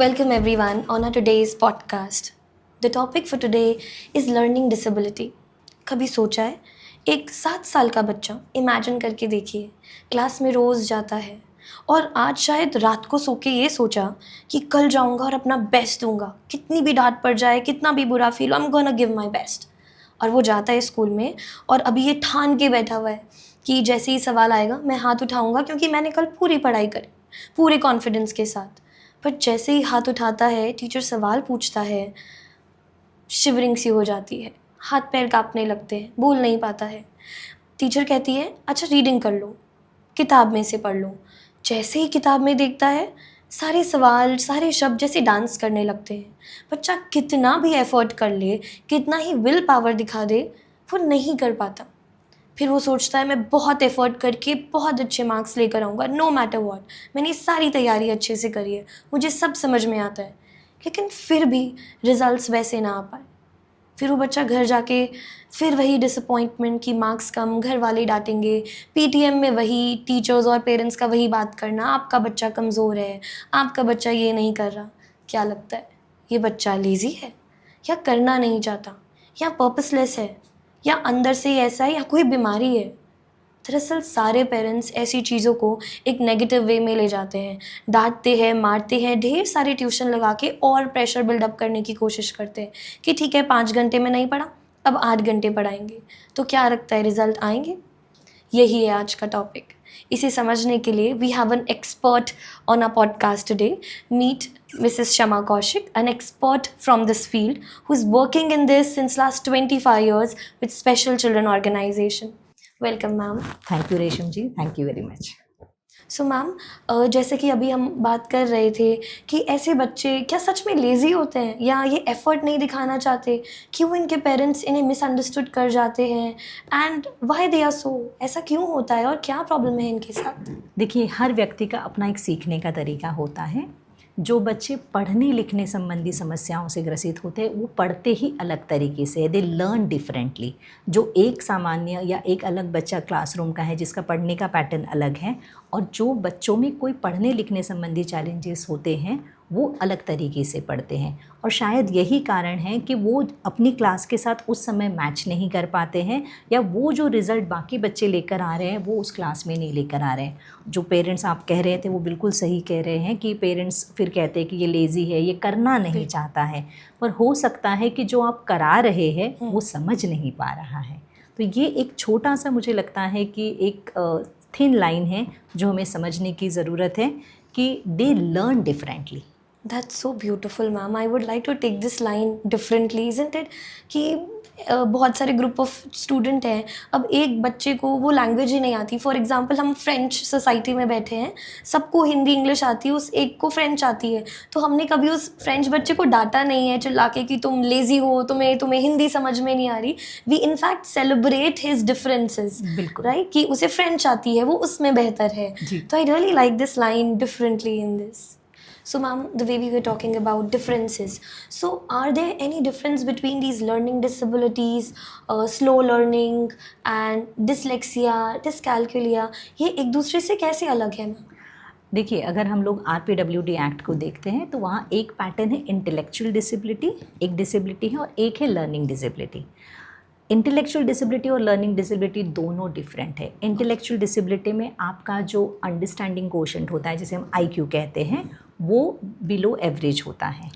Welcome everyone on our today's podcast. The topic for today is learning disability. कभी सोचा है एक 7 साल का बच्चा, इमेजिन करके देखिए, क्लास में रोज़ जाता है और आज शायद रात को सो के ये सोचा कि कल जाऊंगा और अपना बेस्ट दूंगा, कितनी भी डांट पड़ जाए, कितना भी बुरा फील हो, I am gonna give my best. और वो जाता है स्कूल में और अभी ये ठान के बैठा हुआ है कि जैसे ही सवाल आएगा मैं हाथ उठाऊंगा क्योंकि मैंने कल पूरी पढ़ाई करी, पूरे कॉन्फिडेंस के साथ। पर जैसे ही हाथ उठाता है, टीचर सवाल पूछता है, शिवरिंग सी हो जाती है, हाथ पैर कांपने लगते हैं, बोल नहीं पाता है। टीचर कहती है अच्छा रीडिंग कर लो, किताब में से पढ़ लो। जैसे ही किताब में देखता है, सारे सवाल, सारे शब्द जैसे डांस करने लगते हैं। बच्चा कितना भी एफर्ट कर ले, कितना ही विल पावर दिखा दे, वो नहीं कर पाता। फिर वो सोचता है मैं बहुत एफर्ट करके बहुत अच्छे मार्क्स लेकर आऊँगा, नो मैटर व्हाट, मैंने सारी तैयारी अच्छे से करी है, मुझे सब समझ में आता है। लेकिन फिर भी रिजल्ट्स वैसे ना आ पाए। फिर वो बच्चा घर जाके फिर वही डिसअपॉइंटमेंट कि मार्क्स कम, घर वाले डांटेंगे, पीटीएम में वही टीचर्स और पेरेंट्स का वही बात करना, आपका बच्चा कमज़ोर है, आपका बच्चा ये नहीं कर रहा। क्या लगता है, ये बच्चा लेज़ी है या करना नहीं चाहता या पर्पसलेस है या अंदर से ही ऐसा है या कोई बीमारी है? दरअसल सारे पेरेंट्स ऐसी चीज़ों को एक नेगेटिव वे में ले जाते हैं, डांटते हैं, मारते हैं, ढेर सारे ट्यूशन लगा के और प्रेशर बिल्डअप करने की कोशिश करते हैं कि ठीक है 5 घंटे में नहीं पढ़ा, अब 8 घंटे पढ़ाएंगे, तो क्या लगता है रिजल्ट आएंगे? यही है आज का टॉपिक। इसे समझने के लिए we have an expert on a podcast today. Meet Mrs. Shama Kaushik, an expert from this field who's working in this since last 25 years with Special Children Organization. Welcome, ma'am. Thank you Resham ji, thank you very much. So ma'am, जैसे कि अभी हम बात कर रहे थे कि ऐसे बच्चे क्या सच में लेज़ी होते हैं या ये एफर्ट नहीं दिखाना चाहते? क्यों इनके पेरेंट्स इन्हें मिसअंडरस्टूड कर जाते हैं and why they are so? ऐसा क्यों होता है और क्या प्रॉब्लम है इनके साथ? देखिए, हर व्यक्ति का अपना एक सीखने का तरीका होता है। जो बच्चे पढ़ने लिखने संबंधी समस्याओं से ग्रसित होते हैं वो पढ़ते ही अलग तरीके से, दे लर्न डिफरेंटली। जो एक सामान्य या एक अलग बच्चा क्लासरूम का है जिसका पढ़ने का पैटर्न अलग है, और जो बच्चों में कोई पढ़ने लिखने संबंधी चैलेंजेस होते हैं वो अलग तरीके से पढ़ते हैं। और शायद यही कारण है कि वो अपनी क्लास के साथ उस समय मैच नहीं कर पाते हैं, या वो जो रिज़ल्ट बाकी बच्चे लेकर आ रहे हैं वो उस क्लास में नहीं लेकर आ रहे हैं। जो पेरेंट्स आप कह रहे थे वो बिल्कुल सही कह रहे हैं कि पेरेंट्स फिर कहते हैं कि ये लेज़ी है, ये करना नहीं चाहता है। पर हो सकता है कि जो आप करा रहे हैं वो समझ नहीं पा रहा है। तो ये एक छोटा सा, मुझे लगता है कि एक थिन लाइन है जो हमें समझने की ज़रूरत है कि they learn differently. That's so beautiful, ma'am. I would like to take this line differently, isn't it? कि बहुत सारे ग्रुप ऑफ स्टूडेंट हैं, अब एक बच्चे को वो लैंग्वेज ही नहीं आती। फॉर एग्जांपल हम फ्रेंच सोसाइटी में बैठे हैं, सबको हिंदी इंग्लिश आती है, उस एक को फ्रेंच आती है, तो हमने कभी उस फ्रेंच बच्चे को डांटा नहीं है चिल्ला के कि तुम लेज़ी हो, तुम्हें हिंदी समझ में नहीं आ रही। We in fact celebrate his differences, right, कि उसे फ्रेंच आती है, वो उसमें बेहतर है। तो I really like this line differently in this. So ma'am, the way we were talking about differences, so are there any difference between these learning disabilities, slow learning and dyslexia, dyscalculia? ये एक दूसरे से कैसे अलग है ma'am? देखिए, अगर हम लोग RPWD एक्ट को देखते हैं तो वहाँ एक पैटर्न है इंटेलेक्चुअल डिसेबिलिटी, एक डिसेबिलिटी है, और एक है लर्निंग डिसेबिलिटी। इंटेलेक्चुअल डिसेबिलिटी और लर्निंग डिसेबिलिटी दोनों डिफरेंट है। इंटेलेक्चुअल डिसेबिलिटी में आपका जो अंडरस्टैंडिंग कोशेंट होता है, जिसे हम IQ कहते हैं, वो बिलो एवरेज होता है।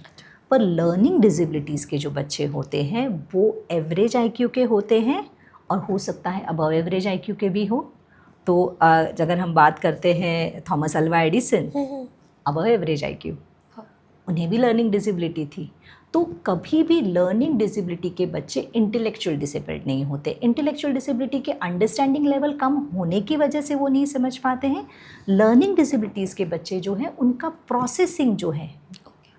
पर लर्निंग डिसेबिलिटीज़ के जो बच्चे होते हैं वो एवरेज IQ के होते हैं, और हो सकता है अबव एवरेज IQ के भी हो। तो अगर हम बात करते हैं Thomas Alva Edison, above average IQ, उन्हें भी लर्निंग डिसेबिलिटी थी। तो कभी भी लर्निंग डिसेबिलिटी के बच्चे इंटेलेक्चुअल डिसेबल्ड नहीं होते। इंटेलेक्चुअल डिसेबिलिटी के अंडरस्टैंडिंग लेवल कम होने की वजह से वो नहीं समझ पाते हैं। लर्निंग डिसेबिलिटीज़ के बच्चे जो हैं उनका प्रोसेसिंग जो है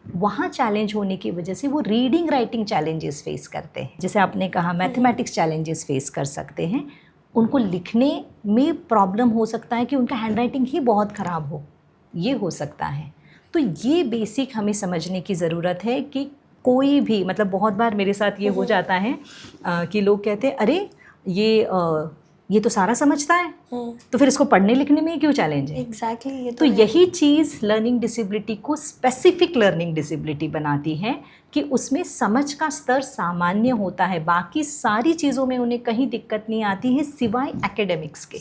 वहाँ चैलेंज होने की वजह से वो रीडिंग राइटिंग चैलेंजेस फेस करते हैं। जैसे आपने कहा मैथमेटिक्स चैलेंजेस फेस कर सकते हैं। उनको लिखने में प्रॉब्लम हो सकता है कि उनका हैंडराइटिंग ही बहुत ख़राब हो, ये हो सकता है। तो ये बेसिक हमें समझने की ज़रूरत है कि कोई भी, मतलब बहुत बार मेरे साथ ये हो जाता है कि लोग कहते हैं अरे ये ये तो सारा समझता है, तो फिर इसको पढ़ने लिखने में क्यों चैलेंज है? एग्जैक्टली ये तो यही चीज़ लर्निंग डिसेबिलिटी को स्पेसिफिक लर्निंग डिसेबिलिटी बनाती है कि उसमें समझ का स्तर सामान्य होता है, बाकी सारी चीज़ों में उन्हें कहीं दिक्कत नहीं आती है सिवाय एकेडमिक्स के।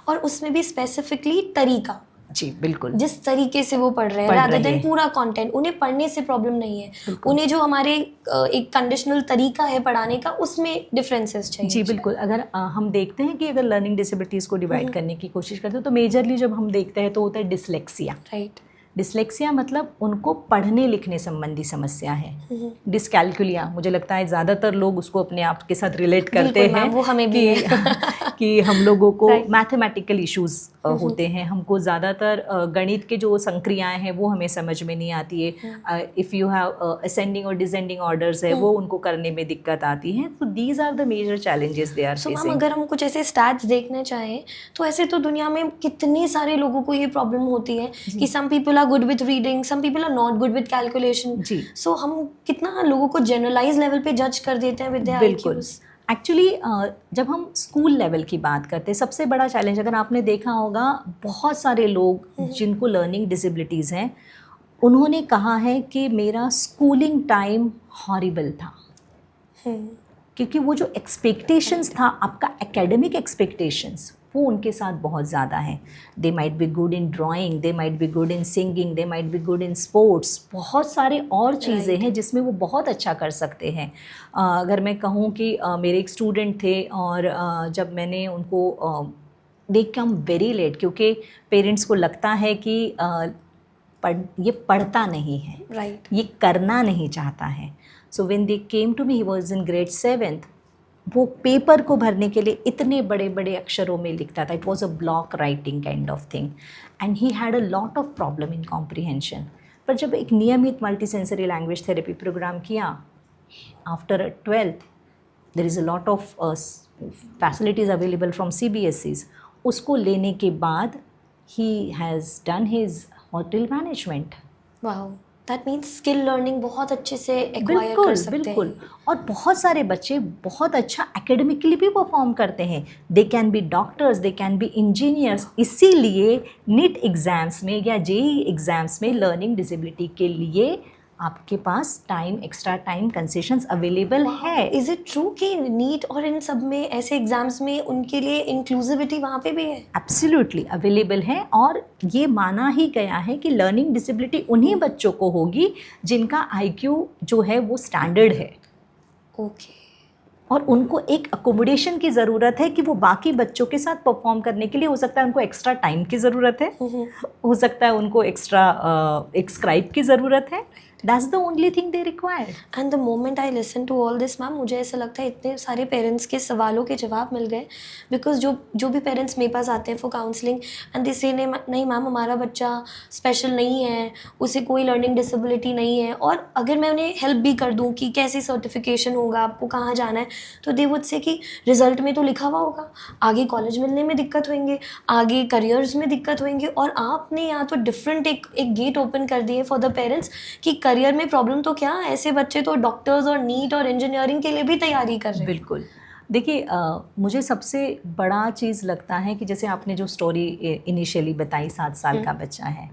और उसमें भी स्पेसिफिकली तरीका, जी बिल्कुल, जिस तरीके से वो पढ़ रहे हैं रादर देन पूरा कंटेंट, उन्हें पढ़ने से प्रॉब्लम नहीं है, उन्हें जो हमारे एक कंडीशनल तरीका है पढ़ाने का उसमें डिफरेंसेस चाहिए। जी बिल्कुल। अगर हम देखते हैं कि अगर लर्निंग डिसेबिलिटीज़ को डिवाइड करने की कोशिश करते हैं तो मेजरली जब हम देखते हैं तो होता है डिसलेक्सिया। राइट। डिसलेक्सिया मतलब उनको पढ़ने लिखने संबंधी समस्या है। डिसकैल्कुलिया, मुझे लगता है ज़्यादातर लोग उसको अपने आप के साथ रिलेट करते हैं, वो हमें भी कि हम लोगों को मैथमेटिकल इश्यूज़ होते हैं, हमको ज़्यादातर गणित के जो संक्रियाएं हैं वो हमें समझ में नहीं आती है। इफ़ यू हैव असेंडिंग और डिसेंडिंग ऑर्डर्स है वो उनको करने में दिक्कत आती है। तो these are the major challenges they are facing. Ma'am अगर हम कुछ ऐसे स्टैट्स देखना चाहें तो ऐसे तो दुनिया में कितने सारे लोगों को ये प्रॉब्लम होती है कि some people are good with reading, some people are not good with calculation. So हम कितना लोगों को जनरलाइज लेवल पे जज कर देते हैं विद देयर आईक्यूज। एक्चुअली जब हम स्कूल लेवल की बात करते हैं, सबसे बड़ा चैलेंज अगर आपने देखा होगा, बहुत सारे लोग जिनको लर्निंग डिसेबिलिटीज़ हैं उन्होंने कहा है कि मेरा स्कूलिंग टाइम हॉरिबल था, क्योंकि वो जो एक्सपेक्टेशंस था आपका एकेडमिक एक्सपेक्टेशंस वो उनके साथ बहुत ज़्यादा है। They might be good in drawing, they might be good in singing, they might be good in sports, बहुत सारे और चीज़ें हैं जिसमें वो बहुत अच्छा कर सकते हैं। अगर मैं कहूँ कि मेरे एक स्टूडेंट थे और जब मैंने उनको दे कम वेरी लेट, क्योंकि पेरेंट्स को लगता है कि ये पढ़ता नहीं है, ये करना नहीं चाहता है। So when they came to me, he was in grade 7th, वो पेपर को भरने के लिए इतने बड़े बड़े अक्षरों में लिखता था। It was a block writing kind of thing and he had a lot of problem in comprehension. पर जब एक नियमित multi sensory language therapy program किया after 12th, there is a lot of facilities available from CBSEs, उसको लेने के बाद ही has done his hotel management. Wow, that means skill learning बहुत अच्छे से एक्वायर कर सकते हैं। बिल्कुल। और बहुत सारे बच्चे बहुत अच्छा एकेडमिकली भी परफॉर्म करते हैं। They can be doctors, they can be engineers. इसीलिए नीट एग्ज़ाम्स में या JEE एग्ज़ाम्स में लर्निंग डिसेबिलिटी के लिए आपके पास time, extra time concessions available है। इज़ इट ट्रू कि नीट और इन सब में ऐसे एग्जाम्स में उनके लिए इंक्लूसिविटी वहाँ पे भी है? एब्सोल्युटली अवेलेबल है, और ये माना ही गया है कि लर्निंग डिसेबिलिटी उन्हीं बच्चों को होगी जिनका IQ जो है वो स्टैंडर्ड है। ओके। और उनको एक अकोमोडेशन की ज़रूरत है कि वो बाकी बच्चों के साथ परफॉर्म करने के लिए, हो सकता है उनको एक्स्ट्रा टाइम की ज़रूरत है, हो सकता है उनको एक्स्ट्रा एक स्क्राइब की ज़रूरत है। That's the only thing they require. And the moment I listen to all this, ma'am मुझे ऐसा लगता है इतने सारे पेरेंट्स के सवालों के जवाब मिल गए। बिकॉज जो भी पेरेंट्स मेरे पास आते हैं फॉर काउंसलिंग एंड दे से नहीं मैम हमारा बच्चा स्पेशल नहीं है, उसे कोई लर्निंग डिसेबिलिटी नहीं है, और अगर मैं उन्हें हेल्प भी कर दूँ कि कैसे सर्टिफिकेशन होगा, आपको कहाँ जाना है, तो दे वुड से कि रिजल्ट में तो लिखा हुआ होगा, आगे कॉलेज मिलने में दिक्कत होंगे, आगे करियर्स में दिक्कत होंगे। और आपने यहाँ तो डिफरेंट एक गेट ओपन कर दिए फॉर द पेरेंट्स कि करियर में प्रॉब्लम तो क्या, ऐसे बच्चे तो डॉक्टर्स और नीट और इंजीनियरिंग के लिए भी तैयारी कर रहे हैं। बिल्कुल। देखिए मुझे सबसे बड़ा चीज़ लगता है कि जैसे आपने जो स्टोरी इनिशियली बताई, 7 साल का बच्चा है,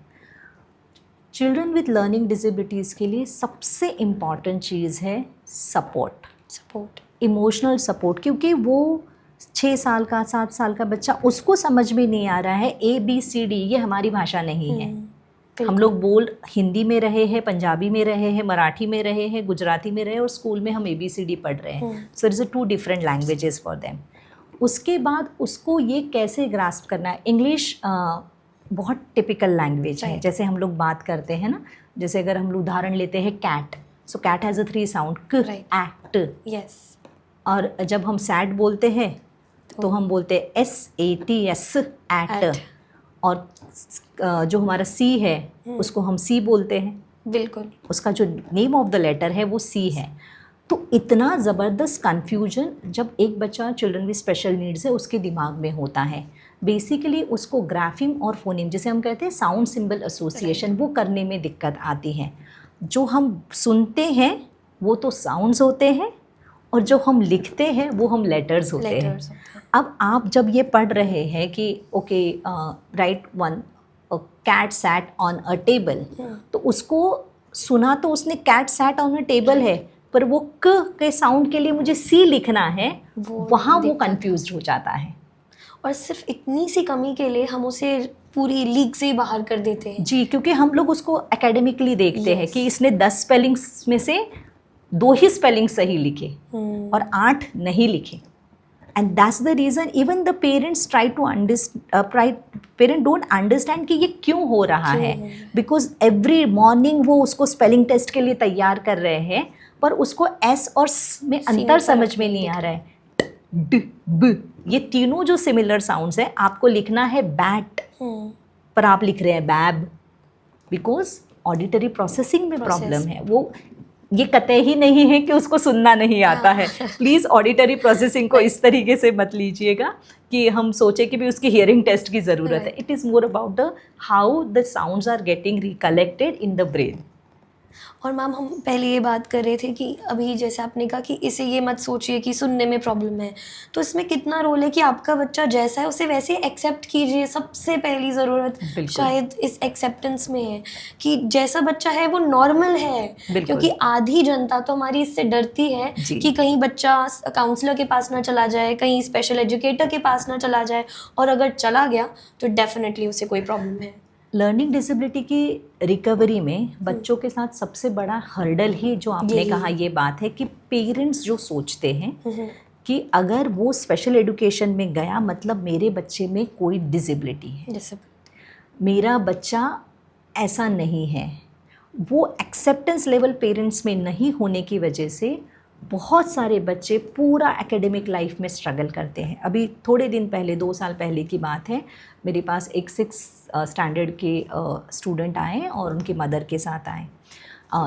चिल्ड्रन विद लर्निंग डिसेबिलिटीज़ के लिए सबसे इम्पॉर्टेंट चीज़ है सपोर्ट, इमोशनल सपोर्ट। क्योंकि वो 6 साल का, 7 साल का बच्चा, उसको समझ में नहीं आ रहा है ABCD, ये हमारी भाषा नहीं है। हम लोग बोल हिंदी में रहे हैं, पंजाबी में रहे हैं, मराठी में रहे हैं, गुजराती में रहे, और स्कूल में हम ABCD पढ़ रहे हैं। So it is 2 different languages for them. उसके बाद उसको ये कैसे ग्रास्प करना है। इंग्लिश बहुत टिपिकल लैंग्वेज है, जैसे हम लोग बात करते हैं ना, जैसे अगर हम लोग उदाहरण लेते हैं cat, so cat has a 3 sound, क, एक्ट। यस। और जब हम सैड बोलते हैं तो हम बोलते हैं SATS, एट। और जो हमारा C है उसको हम C बोलते हैं। बिल्कुल। उसका जो नेम ऑफ द लेटर है वो C है। तो इतना ज़बरदस्त कन्फ्यूजन जब एक बच्चा चिल्ड्रन विद स्पेशल नीड्स है उसके दिमाग में होता है, बेसिकली उसको ग्राफिम और फोनिम, जिसे हम कहते हैं साउंड सिंबल एसोसिएशन, वो करने में दिक्कत आती है। जो हम सुनते हैं वो तो साउंड्स होते हैं, और जो हम लिखते हैं वो हम लेटर्स होते हैं। लेटर्स होते हैं। अब आप जब ये पढ़ रहे हैं कि okay right one cat sat on a table, तो उसको सुना तो उसने cat sat on a table है, पर वो क के साउंड के लिए मुझे सी लिखना है, वहाँ वो दिक्कत है। कंफ्यूज हो जाता है। और सिर्फ इतनी सी कमी के लिए हम उसे पूरी लीग से ही बाहर कर देते हैं। जी, क्योंकि हम लोग उसको एकेडमिकली देखते हैं Yes. कि इसने 10 स्पेलिंग्स में से 2 ही स्पेलिंग सही लिखे और 8 नहीं लिखे। And that's the reason even the parents try to parent don't understand कि ये क्यों हो रहा क्यों है, हो रहा है। बिकॉज एवरी मॉर्निंग वो उसको स्पेलिंग टेस्ट के लिए तैयार कर रहे हैं, पर उसको एस और स में अंतर में समझ फर्क में नहीं नहीं दिख आ रहा है। ड ब, ये तीनों जो सिमिलर साउंड्स है, आपको लिखना है बैट, पर आप लिख रहे हैं बैब, बिकॉज ऑडिटरी प्रोसेसिंग में प्रॉब्लम है। वो ये कतई ही नहीं है कि उसको सुनना नहीं आता है। प्लीज़ ऑडिटरी प्रोसेसिंग को इस तरीके से मत लीजिएगा कि हम सोचे कि भी उसकी हियरिंग टेस्ट की ज़रूरत है। It is more about the how the sounds are getting recollected in the brain. और मैम हम पहले ये बात कर रहे थे कि अभी जैसे आपने कहा कि इसे ये मत सोचिए कि सुनने में प्रॉब्लम है, तो इसमें कितना रोल है कि आपका बच्चा जैसा है उसे वैसे एक्सेप्ट कीजिए। सबसे पहली ज़रूरत शायद इस एक्सेप्टेंस में है कि जैसा बच्चा है वो नॉर्मल है, क्योंकि आधी जनता तो हमारी इससे डरती है कि कहीं बच्चा काउंसलर के पास ना चला जाए, कहीं स्पेशल एजुकेटर के पास ना चला जाए, और अगर चला गया तो डेफिनेटली उसे कोई प्रॉब्लम है। लर्निंग डिसेबिलिटी की रिकवरी में बच्चों के साथ सबसे बड़ा हर्डल ही जो आपने कहा ये बात है कि पेरेंट्स जो सोचते हैं कि अगर वो स्पेशल एजुकेशन में गया मतलब मेरे बच्चे में कोई डिसेबिलिटी है, मेरा बच्चा ऐसा नहीं है। वो एक्सेप्टेंस लेवल पेरेंट्स में नहीं होने की वजह से बहुत सारे बच्चे पूरा एकेडमिक लाइफ में स्ट्रगल करते हैं। अभी थोड़े दिन पहले, 2 साल पहले की बात है, मेरे पास एक 6 स्टैंडर्ड के स्टूडेंट आए और उनके मदर के साथ आए।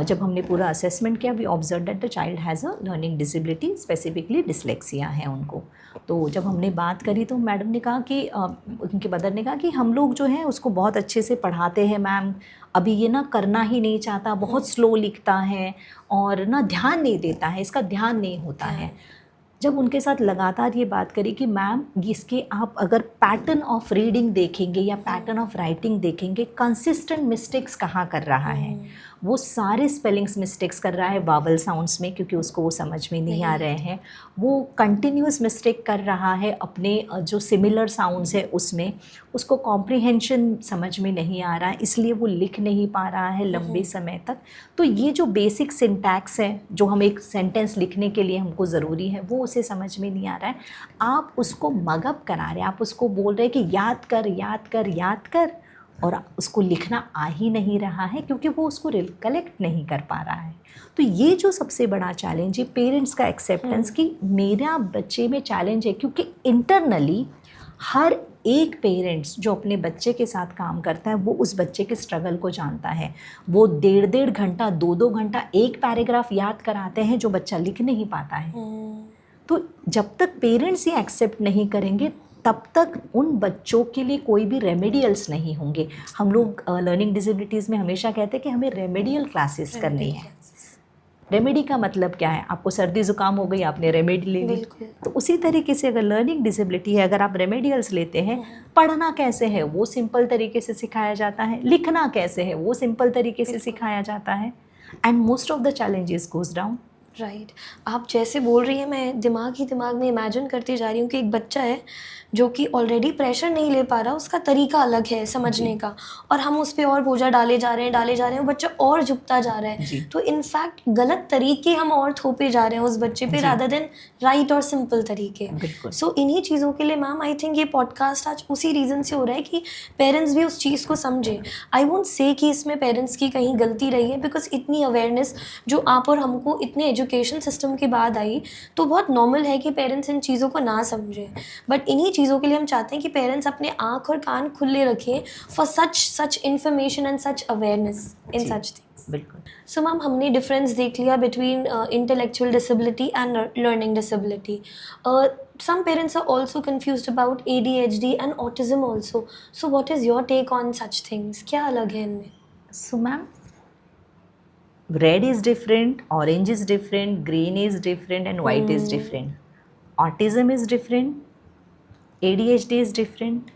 जब हमने पूरा असेसमेंट किया, we observe that the child has a learning disability, specifically dyslexia है उनको। तो जब हमने बात करी तो मैडम ने कहा कि उनके मदर ने कहा कि हम लोग जो है उसको बहुत अच्छे से पढ़ाते हैं मैम, अभी ये ना करना ही नहीं चाहता, बहुत स्लो लिखता है और ना ध्यान नहीं देता है, इसका ध्यान नहीं होता है। जब उनके साथ लगातार ये बात करी कि मैम इसके आप अगर पैटर्न ऑफ रीडिंग देखेंगे या पैटर्न ऑफ राइटिंग देखेंगे, कंसिस्टेंट मिस्टेक्स कहाँ कर रहा है, वो सारे स्पेलिंग्स मिस्टेक्स कर रहा है वावल साउंड्स में, क्योंकि उसको वो समझ में नहीं आ रहे हैं। वो कंटिन्यूस मिस्टेक कर रहा है अपने जो सिमिलर साउंड्स है उसमें, उसको कॉम्प्रिहेंशन समझ में नहीं आ रहा है, इसलिए वो लिख नहीं पा रहा है लंबे समय तक। तो ये जो बेसिक सिंटैक्स है जो हम एक सेंटेंस लिखने के लिए हमको ज़रूरी है, वो उसे समझ में नहीं आ रहा है। आप उसको मगअप करा रहे हैं, आप उसको बोल रहे हैं कि याद कर याद कर याद कर, और उसको लिखना आ ही नहीं रहा है क्योंकि वो उसको रिकलेक्ट नहीं कर पा रहा है। तो ये जो सबसे बड़ा चैलेंज है पेरेंट्स का एक्सेप्टेंस कि मेरा बच्चे में चैलेंज है, क्योंकि इंटरनली हर एक पेरेंट्स जो अपने बच्चे के साथ काम करता है वो उस बच्चे के स्ट्रगल को जानता है। वो 1.5 घंटा 2-2 घंटा एक पैराग्राफ याद कराते हैं जो बच्चा लिख नहीं पाता है। तो जब तक पेरेंट्स ये एक्सेप्ट नहीं करेंगे तब तक उन बच्चों के लिए कोई भी रेमेडियल्स नहीं होंगे। हम लोग लर्निंग डिसेबिलिटीज़ में हमेशा कहते हैं कि हमें रेमेडियल क्लासेस करनी है। रेमेडी का मतलब क्या है? आपको सर्दी ज़ुकाम हो गई, आपने रेमेडी ले ली। तो उसी तरीके से अगर लर्निंग डिसेबिलिटी है, अगर आप रेमेडियल्स लेते हैं, पढ़ना कैसे है वो सिंपल तरीके से सिखाया जाता है, लिखना कैसे है वो सिंपल तरीके से सिखाया जाता है, and most of the challenges goes down. Right. आप जैसे बोल रही हैं मैं दिमाग में इमेजिन करती जा रही हूँ कि एक बच्चा है जो कि ऑलरेडी प्रेशर नहीं ले पा रहा, उसका तरीका अलग है समझने का, और हम उस पर और बोझा डाले जा रहे हैं, वो बच्चा और झुकता जा रहा है। तो इनफैक्ट गलत तरीके हम और थोपे जा रहे हैं उस बच्चे पे रादर देन राइट और सिंपल तरीके। सो इन्हीं चीज़ों के लिए मैम आई थिंक ये पॉडकास्ट आज उसी रीज़न से हो रहा है कि पेरेंट्स भी उस चीज़ को समझे। आई वोंट से कि इसमें पेरेंट्स की कहीं गलती रही है, बिकॉज इतनी अवेयरनेस जो आप और हमको इतने एजुकेशन सिस्टम के बाद आई, तो बहुत नॉर्मल है कि पेरेंट्स इन चीज़ों को ना समझें। बट इन्हीं चीज़ों के लिए हम चाहते हैं कि पेरेंट्स अपने आँख और कान खुले रखें for such information and such awareness in such things. बिल्कुल। सो मैम हमने डिफरेंस देख लिया between intellectual disability and learning disability. Some parents are also confused about ADHD and autism also. So what is your take on such things? क्या अलग है इनमें? So ma'am, Red is different, orange is different, green is different, and white is different. Autism is different, ADHD is different,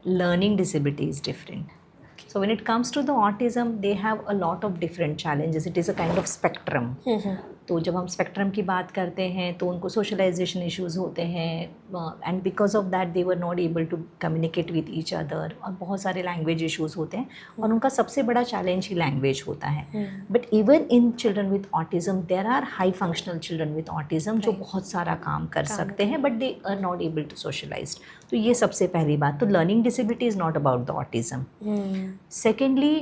learning disability is different. So when it comes to the autism, they have a lot of different challenges. It is a kind of spectrum. तो जब हम spectrum की बात करते हैं तो उनको socialisation issues होते हैं and because of that they were not able to communicate with each other, और बहुत सारे लैंग्वेज इश्यूज़ होते हैं और उनका सबसे बड़ा चैलेंज ही लैंग्वेज होता है. But even in children with autism there are high functional children with autism जो बहुत सारा काम कर सकते हैं but they are not able to socialize. तो ये सबसे पहली बात. तो learning disability is not about the autism. Secondly,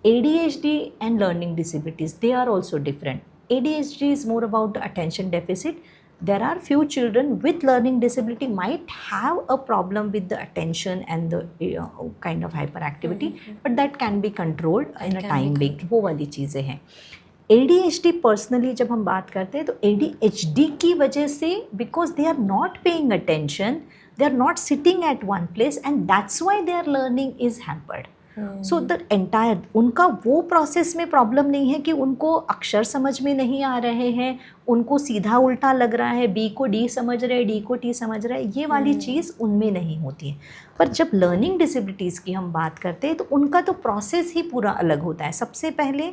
ADHD and learning disabilities, they are also different. ADHD is more about the attention deficit. There are few children with learning disability might have a problem with the attention and the kind of hyperactivity, but that can be controlled in a time being. वो वाली चीज़ें हैं. ADHD personally जब हम बात करते हैं तो ADHD की वजह से because they are not paying attention, they are not sitting at one place, and that's why their learning is hampered. So the entire उनका वो प्रोसेस में प्रॉब्लम नहीं है कि उनको अक्षर समझ में नहीं आ रहे हैं, उनको सीधा उल्टा लग रहा है, बी को डी समझ रहे हैं, डी को टी समझ रहे हैं, ये वाली चीज़ उनमें नहीं होती है. पर जब लर्निंग डिसेबिलिटीज़ की हम बात करते हैं तो उनका तो प्रोसेस ही पूरा अलग होता है. सबसे पहले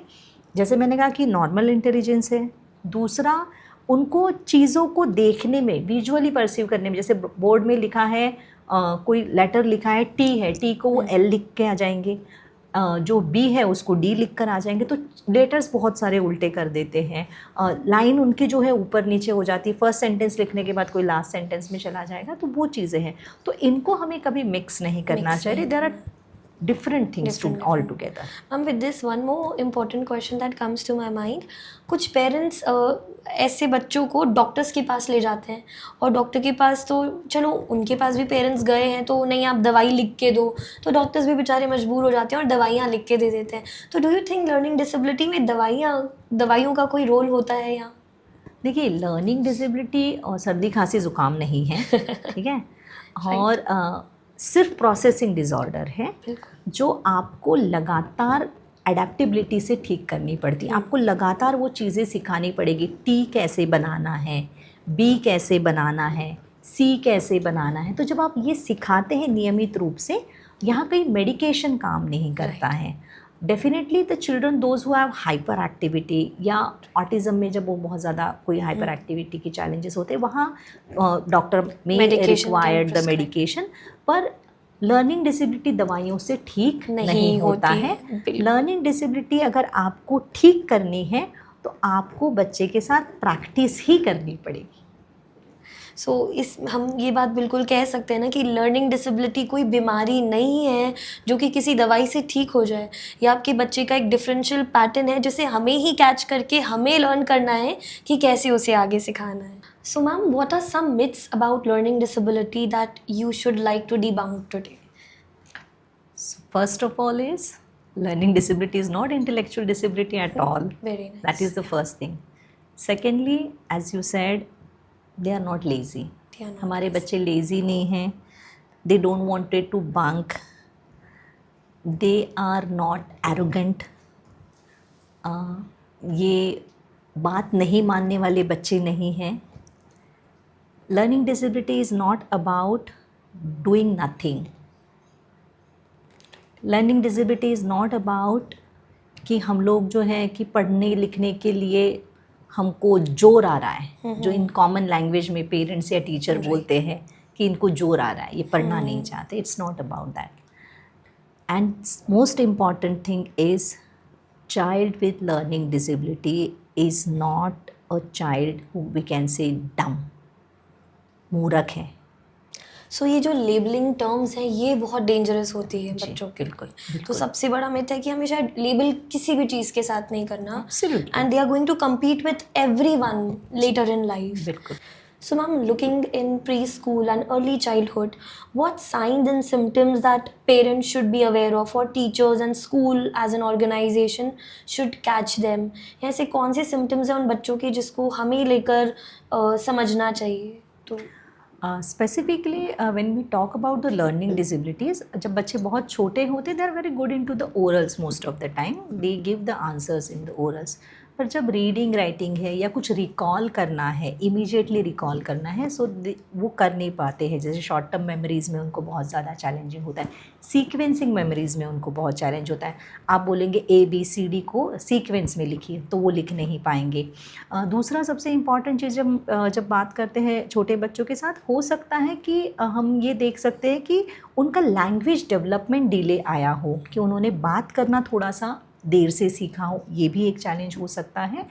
जैसे मैंने कहा कि नॉर्मल इंटेलिजेंस है. दूसरा, उनको चीज़ों को देखने में, विजुअली परसीव करने में, जैसे बोर्ड में लिखा है कोई लेटर लिखा है टी है, टी को वो एल लिख के आ जाएंगे, जो बी है उसको डी लिख कर आ जाएंगे. तो लेटर्स बहुत सारे उल्टे कर देते हैं. लाइन उनकी जो है ऊपर नीचे हो जाती है. फर्स्ट सेंटेंस लिखने के बाद कोई लास्ट सेंटेंस में चला जाएगा. तो वो चीज़ें हैं. तो इनको हमें कभी मिक्स नहीं करना चाहिए. There are different things all together. With this, one more important question that comes to my mind. कुछ पेरेंट्स ऐसे बच्चों को डॉक्टर्स के पास ले जाते हैं और डॉक्टर के पास तो चलो उनके पास भी पेरेंट्स गए हैं तो नहीं आप दवाई लिख के दो, तो डॉक्टर्स भी बेचारे मजबूर हो जाते हैं और दवाइयाँ लिख के दे देते हैं. तो do you think learning disability में दवाइयों का कोई रोल होता है या? देखिए, लर्निंग डिसेबिलिटी और सर्दी खांसी ज़ुकाम नहीं है, ठीक है, और सिर्फ प्रोसेसिंग डिज़ॉर्डर है जो आपको लगातार एडेप्टेबिलिटी से ठीक करनी पड़ती है. आपको लगातार वो चीज़ें सिखानी पड़ेगी. टी कैसे बनाना है, बी कैसे बनाना है, सी कैसे बनाना है. तो जब आप ये सिखाते हैं नियमित रूप से, यहाँ कहीं मेडिकेशन काम नहीं करता है. Definitely the children those who have hyper activity या ऑटिज़म में जब वो बहुत ज़्यादा कोई हाइपर एक्टिविटी की चैलेंजेस होते हैं, वहाँ डॉक्टर में रिक्वायर्ड द मेडिकेशन. पर लर्निंग डिसेबिलिटी दवाइयों से ठीक नहीं होता है. लर्निंग डिसेबिलिटी अगर आपको ठीक करनी है तो आपको बच्चे के साथ प्रैक्टिस ही करनी पड़ेगी. सो हम ये बात बिल्कुल कह सकते हैं ना कि लर्निंग डिसेबिलिटी कोई बीमारी नहीं है जो कि किसी दवाई से ठीक हो जाए. या आपके बच्चे का एक डिफरेंशियल पैटर्न है जिसे हमें ही कैच करके हमें लर्न करना है कि कैसे उसे आगे सिखाना है. So ma'am, what are some myths about learning disability that you should like to debunk today? First of all is learning disability is not intellectual disability at all. Very nice. That is the first thing. Secondly, as you said, they are not lazy. हमारे बच्चे lazy नहीं हैं. They don't want it to bunk. They are not arrogant. ये बात नहीं मानने वाले बच्चे नहीं हैं. Learning disability is not about doing nothing. Learning disability is not about कि हम लोग जो है कि पढ़ने लिखने के लिए हमको जोर आ रहा है, जो इन कॉमन लैंग्वेज में पेरेंट्स या टीचर बोलते हैं कि इनको जोर आ रहा है, ये पढ़ना नहीं चाहते. It's not about that. And most important thing is child with learning disability is not a child who we can say dumb, मूर्ख है. सो ये जो लेबलिंग टर्म्स हैं ये बहुत डेंजरस होती है बच्चों के. बिल्कुल. तो सबसे बड़ा मिथ है कि हमें शायद लेबल किसी भी चीज़ के साथ नहीं करना. Absolutely. And they are going to compete with everyone later in life. बिल्कुल. So ma'am, looking in preschool and early childhood, what signs and symptoms that parents should be aware of or teachers and school as an organization should catch them? ऐसे कौन से symptoms हैं उन बच्चों के जिसको हमें लेकर समझना चाहिए? तो specifically when we talk about the learning disabilities, जब बच्चे बहुत छोटे होते they are very good in to the orals most of the time, they give the answers in the orals. पर जब रीडिंग राइटिंग है या कुछ रिकॉल करना है, इमीडिएटली रिकॉल करना है, सो वो कर नहीं पाते हैं. जैसे शॉर्ट टर्म मेमोरीज़ में उनको बहुत ज़्यादा चैलेंजिंग होता है, सीक्वेंसिंग मेमोरीज़ में उनको बहुत चैलेंज होता है. आप बोलेंगे ABCD को सीक्वेंस में लिखिए तो वो लिख नहीं पाएंगे. दूसरा सबसे इम्पॉर्टेंट चीज़ जब बात करते हैं छोटे बच्चों के साथ, हो सकता है कि हम ये देख सकते हैं कि उनका लैंग्वेज डेवलपमेंट डिले आया हो, कि उन्होंने बात करना थोड़ा सा देर से सीखा हो, ये भी एक चैलेंज हो सकता है.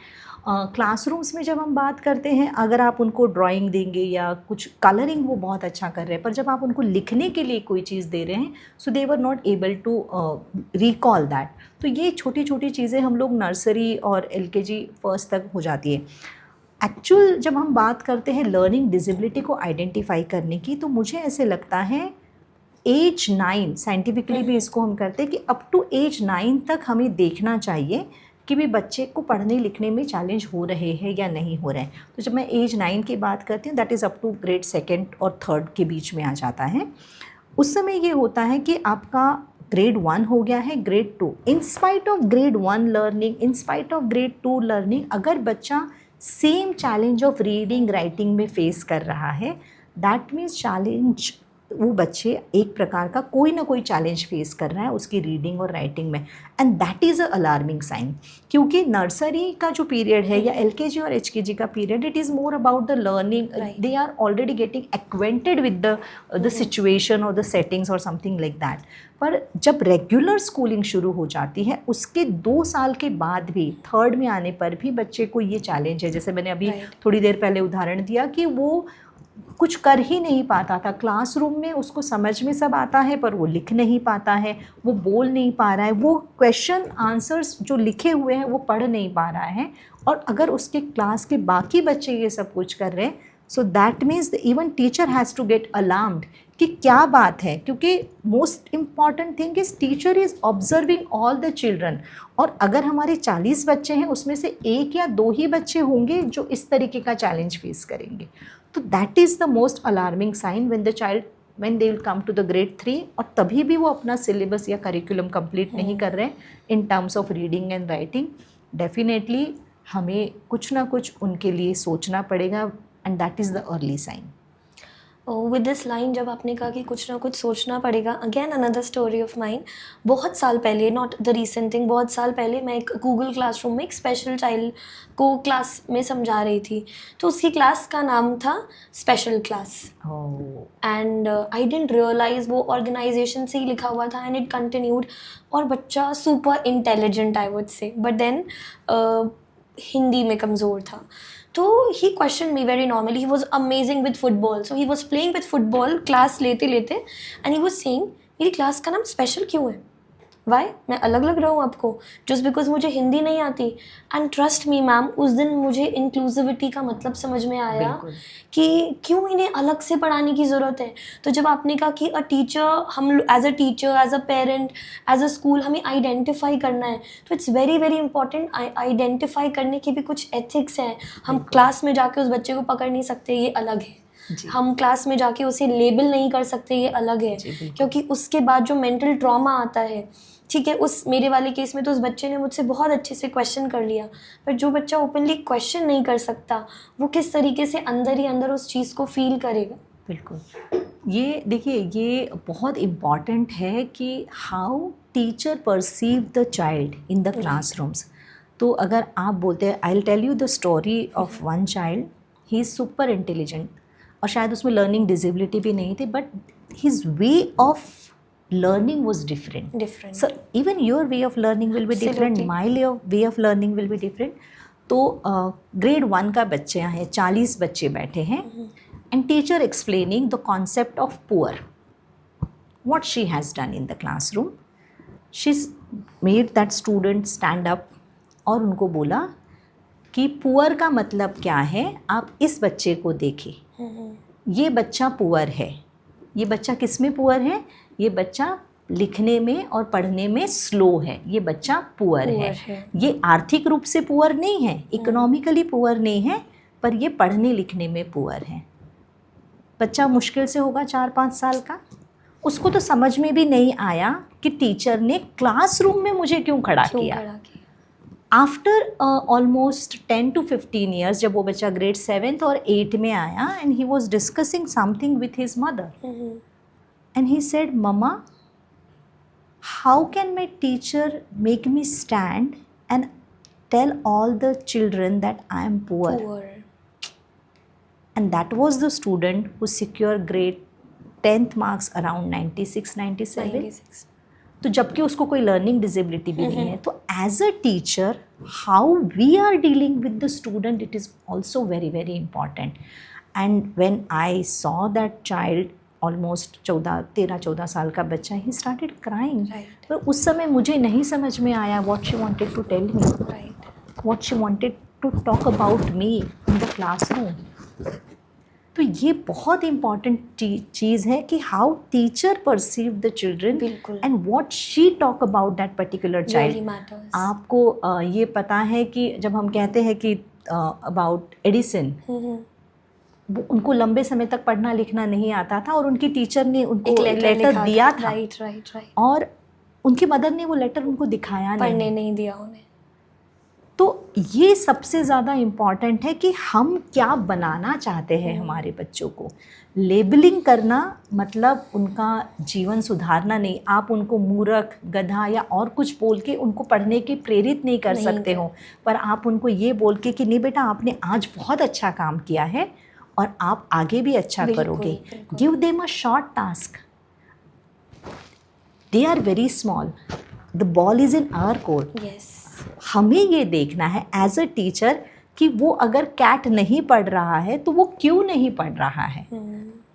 क्लासरूम्स में जब हम बात करते हैं, अगर आप उनको ड्राइंग देंगे या कुछ कलरिंग वो बहुत अच्छा कर रहे हैं, पर जब आप उनको लिखने के लिए कोई चीज़ दे रहे हैं, so they were not able to recall that. तो ये छोटी छोटी चीज़ें हम लोग नर्सरी और LKG फर्स्ट तक हो जाती है. एक्चुअल जब हम बात करते हैं लर्निंग डिसेबिलिटी को आइडेंटिफाई करने की, तो मुझे ऐसे लगता है एज 9, साइंटिफिकली भी इसको हम करते हैं कि अप टू एज 9 तक हमें देखना चाहिए कि भी बच्चे को पढ़ने लिखने में चैलेंज हो रहे हैं या नहीं हो रहे हैं. तो जब मैं एज 9 की बात करती हूँ, that is up to grade 2 और 3 के बीच में आ जाता है. उस समय ये होता है कि आपका ग्रेड 1 हो गया है, grade 2, in spite of grade 1 learning, in spite of grade 2 learning, अगर बच्चा same challenge of reading writing में फेस कर रहा है, दैट मीन्स चैलेंज, वो बच्चे एक प्रकार का कोई ना कोई चैलेंज फेस कर रहा है उसकी रीडिंग और राइटिंग में. And that is a alarming sign, क्योंकि नर्सरी का जो पीरियड है या LKG और HKG का period, it is more about the learning. They are already getting acquainted with the situation और द सेटिंग्स और समथिंग लाइक दैट. पर जब रेगुलर स्कूलिंग शुरू हो जाती है, उसके 2 साल के बाद भी, 3rd में आने पर भी बच्चे को ये चैलेंज है. जैसे मैंने अभी थोड़ी देर पहले उदाहरण दिया कि वो कुछ कर ही नहीं पाता था क्लासरूम में, उसको समझ में सब आता है पर वो लिख नहीं पाता है, वो बोल नहीं पा रहा है, वो क्वेश्चन आंसर्स जो लिखे हुए हैं वो पढ़ नहीं पा रहा है. और अगर उसके क्लास के बाकी बच्चे ये सब कुछ कर रहे हैं, so that means even teacher has to get alarmed कि क्या बात है. क्योंकि most important thing is teacher is observing all the children. और अगर हमारे 40 बच्चे हैं, उसमें से 1 या 2 ही बच्चे होंगे जो इस तरीके का चैलेंज फेस करेंगे. तो that is the most alarming sign when they will come to the grade 3, और तभी भी वो अपना सिलेबस या करिकुलम कंप्लीट नहीं कर रहे हैं in terms of reading and writing. Definitely हमें कुछ ना कुछ उनके लिए सोचना पड़ेगा, and that is the early sign. With this line, जब आपने कहा कि कुछ ना कुछ सोचना पड़ेगा, again another story of mine. बहुत साल पहले, नॉट द रीसेंट थिंग, बहुत साल पहले मैं एक गूगल क्लासरूम में एक स्पेशल चाइल्ड को क्लास में समझा रही थी. तो उसकी क्लास का नाम था special class. And I didn't realize वो ऑर्गेनाइजेशन से ही लिखा हुआ था, एंड इट कंटिन्यूड. और बच्चा super intelligent I would say, but then Hindi में कमज़ोर था. तो he question me very normally, he was amazing with football. So he was playing with football class लेते लेते, एंड ही वॉज सेइंग मेरी class का नाम स्पेशल क्यों है, वाई, मैं अलग लग रहा हूँ आपको जस्ट बिकॉज मुझे हिंदी नहीं आती. एंड ट्रस्ट मी मैम, उस दिन मुझे इंक्लूसिविटी का मतलब समझ में आया कि क्यों इन्हें अलग से पढ़ाने की ज़रूरत है. तो जब आपने कहा कि हम as a teacher, as a parent, as a school हमें आइडेंटिफाई करना है, तो it's very very important. Identify करने के भी कुछ एथिक्स हैं. हम क्लास में जाके उस बच्चे को पकड़ नहीं सकते, ये अलग है. हम क्लास में जाके उसे लेबल नहीं कर सकते, ये अलग है. क्योंकि उसके बाद जो मेंटल ट्रॉमा आता है, ठीक है, उस मेरे वाले केस में तो उस बच्चे ने मुझसे बहुत अच्छे से क्वेश्चन कर लिया, पर जो बच्चा ओपनली क्वेश्चन नहीं कर सकता, वो किस तरीके से अंदर ही अंदर उस चीज़ को फील करेगा. बिल्कुल. ये देखिए, ये बहुत इम्पॉर्टेंट है कि how teacher perceive the child in the classrooms. तो अगर आप बोलते हैं, I will tell you the story of one child, he is super intelligent, और शायद उसमें लर्निंग डिसेबिलिटी भी नहीं थी, but his way of learning was different. So even your way of learning will be different. My way of learning will be different. तो grade 1 का बच्चे हैं, 40 बच्चे बैठे हैं, and teacher explaining the concept of poor. What she has done in the classroom, she's made that student stand up और उनको बोला कि पुअर का मतलब क्या है. आप इस बच्चे को देखिए, ये बच्चा पुअर है. ये बच्चा किस में पुअर है? ये बच्चा लिखने में और पढ़ने में स्लो है. ये बच्चा पुअर है. ये आर्थिक रूप से पुअर नहीं है, इकोनॉमिकली पुअर नहीं है, पर ये पढ़ने लिखने में पुअर है. बच्चा मुश्किल से होगा 4-5 साल का, उसको तो समझ में भी नहीं आया कि टीचर ने क्लासरूम में मुझे क्यों खड़ा किया। आफ्टर ऑलमोस्ट 10 to 15 ईयर्स, जब वो बच्चा ग्रेड 7th और 8th में आया and he was discussing something with his mother and he said, mamma, how can my teacher make me stand and tell all the children that I am poor. And that was the student who secured grade 10th marks around 96-97. तो जबकि उसको कोई learning disability भी नहीं है, तो as a teacher how we are dealing with the student, it is also very very important. And when I saw that child, almost 13-14 साल का बच्चा, ही स्टार्टेड क्राइंग. तो उस समय मुझे नहीं समझ में आया what she wanted to tell me, what she wanted to talk about me in the classroom. तो ये बहुत इम्पॉर्टेंट चीज़ है कि how teacher perceive the children and what she talk about that particular child. आपको ये पता है कि जब हम कहते हैं कि अबाउट एडिसन, उनको लंबे समय तक पढ़ना लिखना नहीं आता था और उनकी टीचर ने उनको लेटर दिया था. राइट. और उनकी मदर ने वो लेटर उनको दिखाया, पढ़ने नहीं दिया उन्हें. तो ये सबसे ज़्यादा इम्पॉर्टेंट है कि हम क्या बनाना चाहते हैं हमारे बच्चों को. लेबलिंग करना मतलब उनका जीवन सुधारना नहीं. आप उनको मूर्ख, गधा या और कुछ बोल के उनको पढ़ने के प्रेरित नहीं कर सकते हो, पर आप उनको ये बोल के कि नहीं बेटा, आपने आज बहुत अच्छा काम किया है और आप आगे भी अच्छा करोगे. Give them a short task. They are very small, the ball is in our court. हमें ये देखना है एज अ टीचर कि वो अगर कैट नहीं पढ़ रहा है तो वो क्यों नहीं पढ़ रहा है.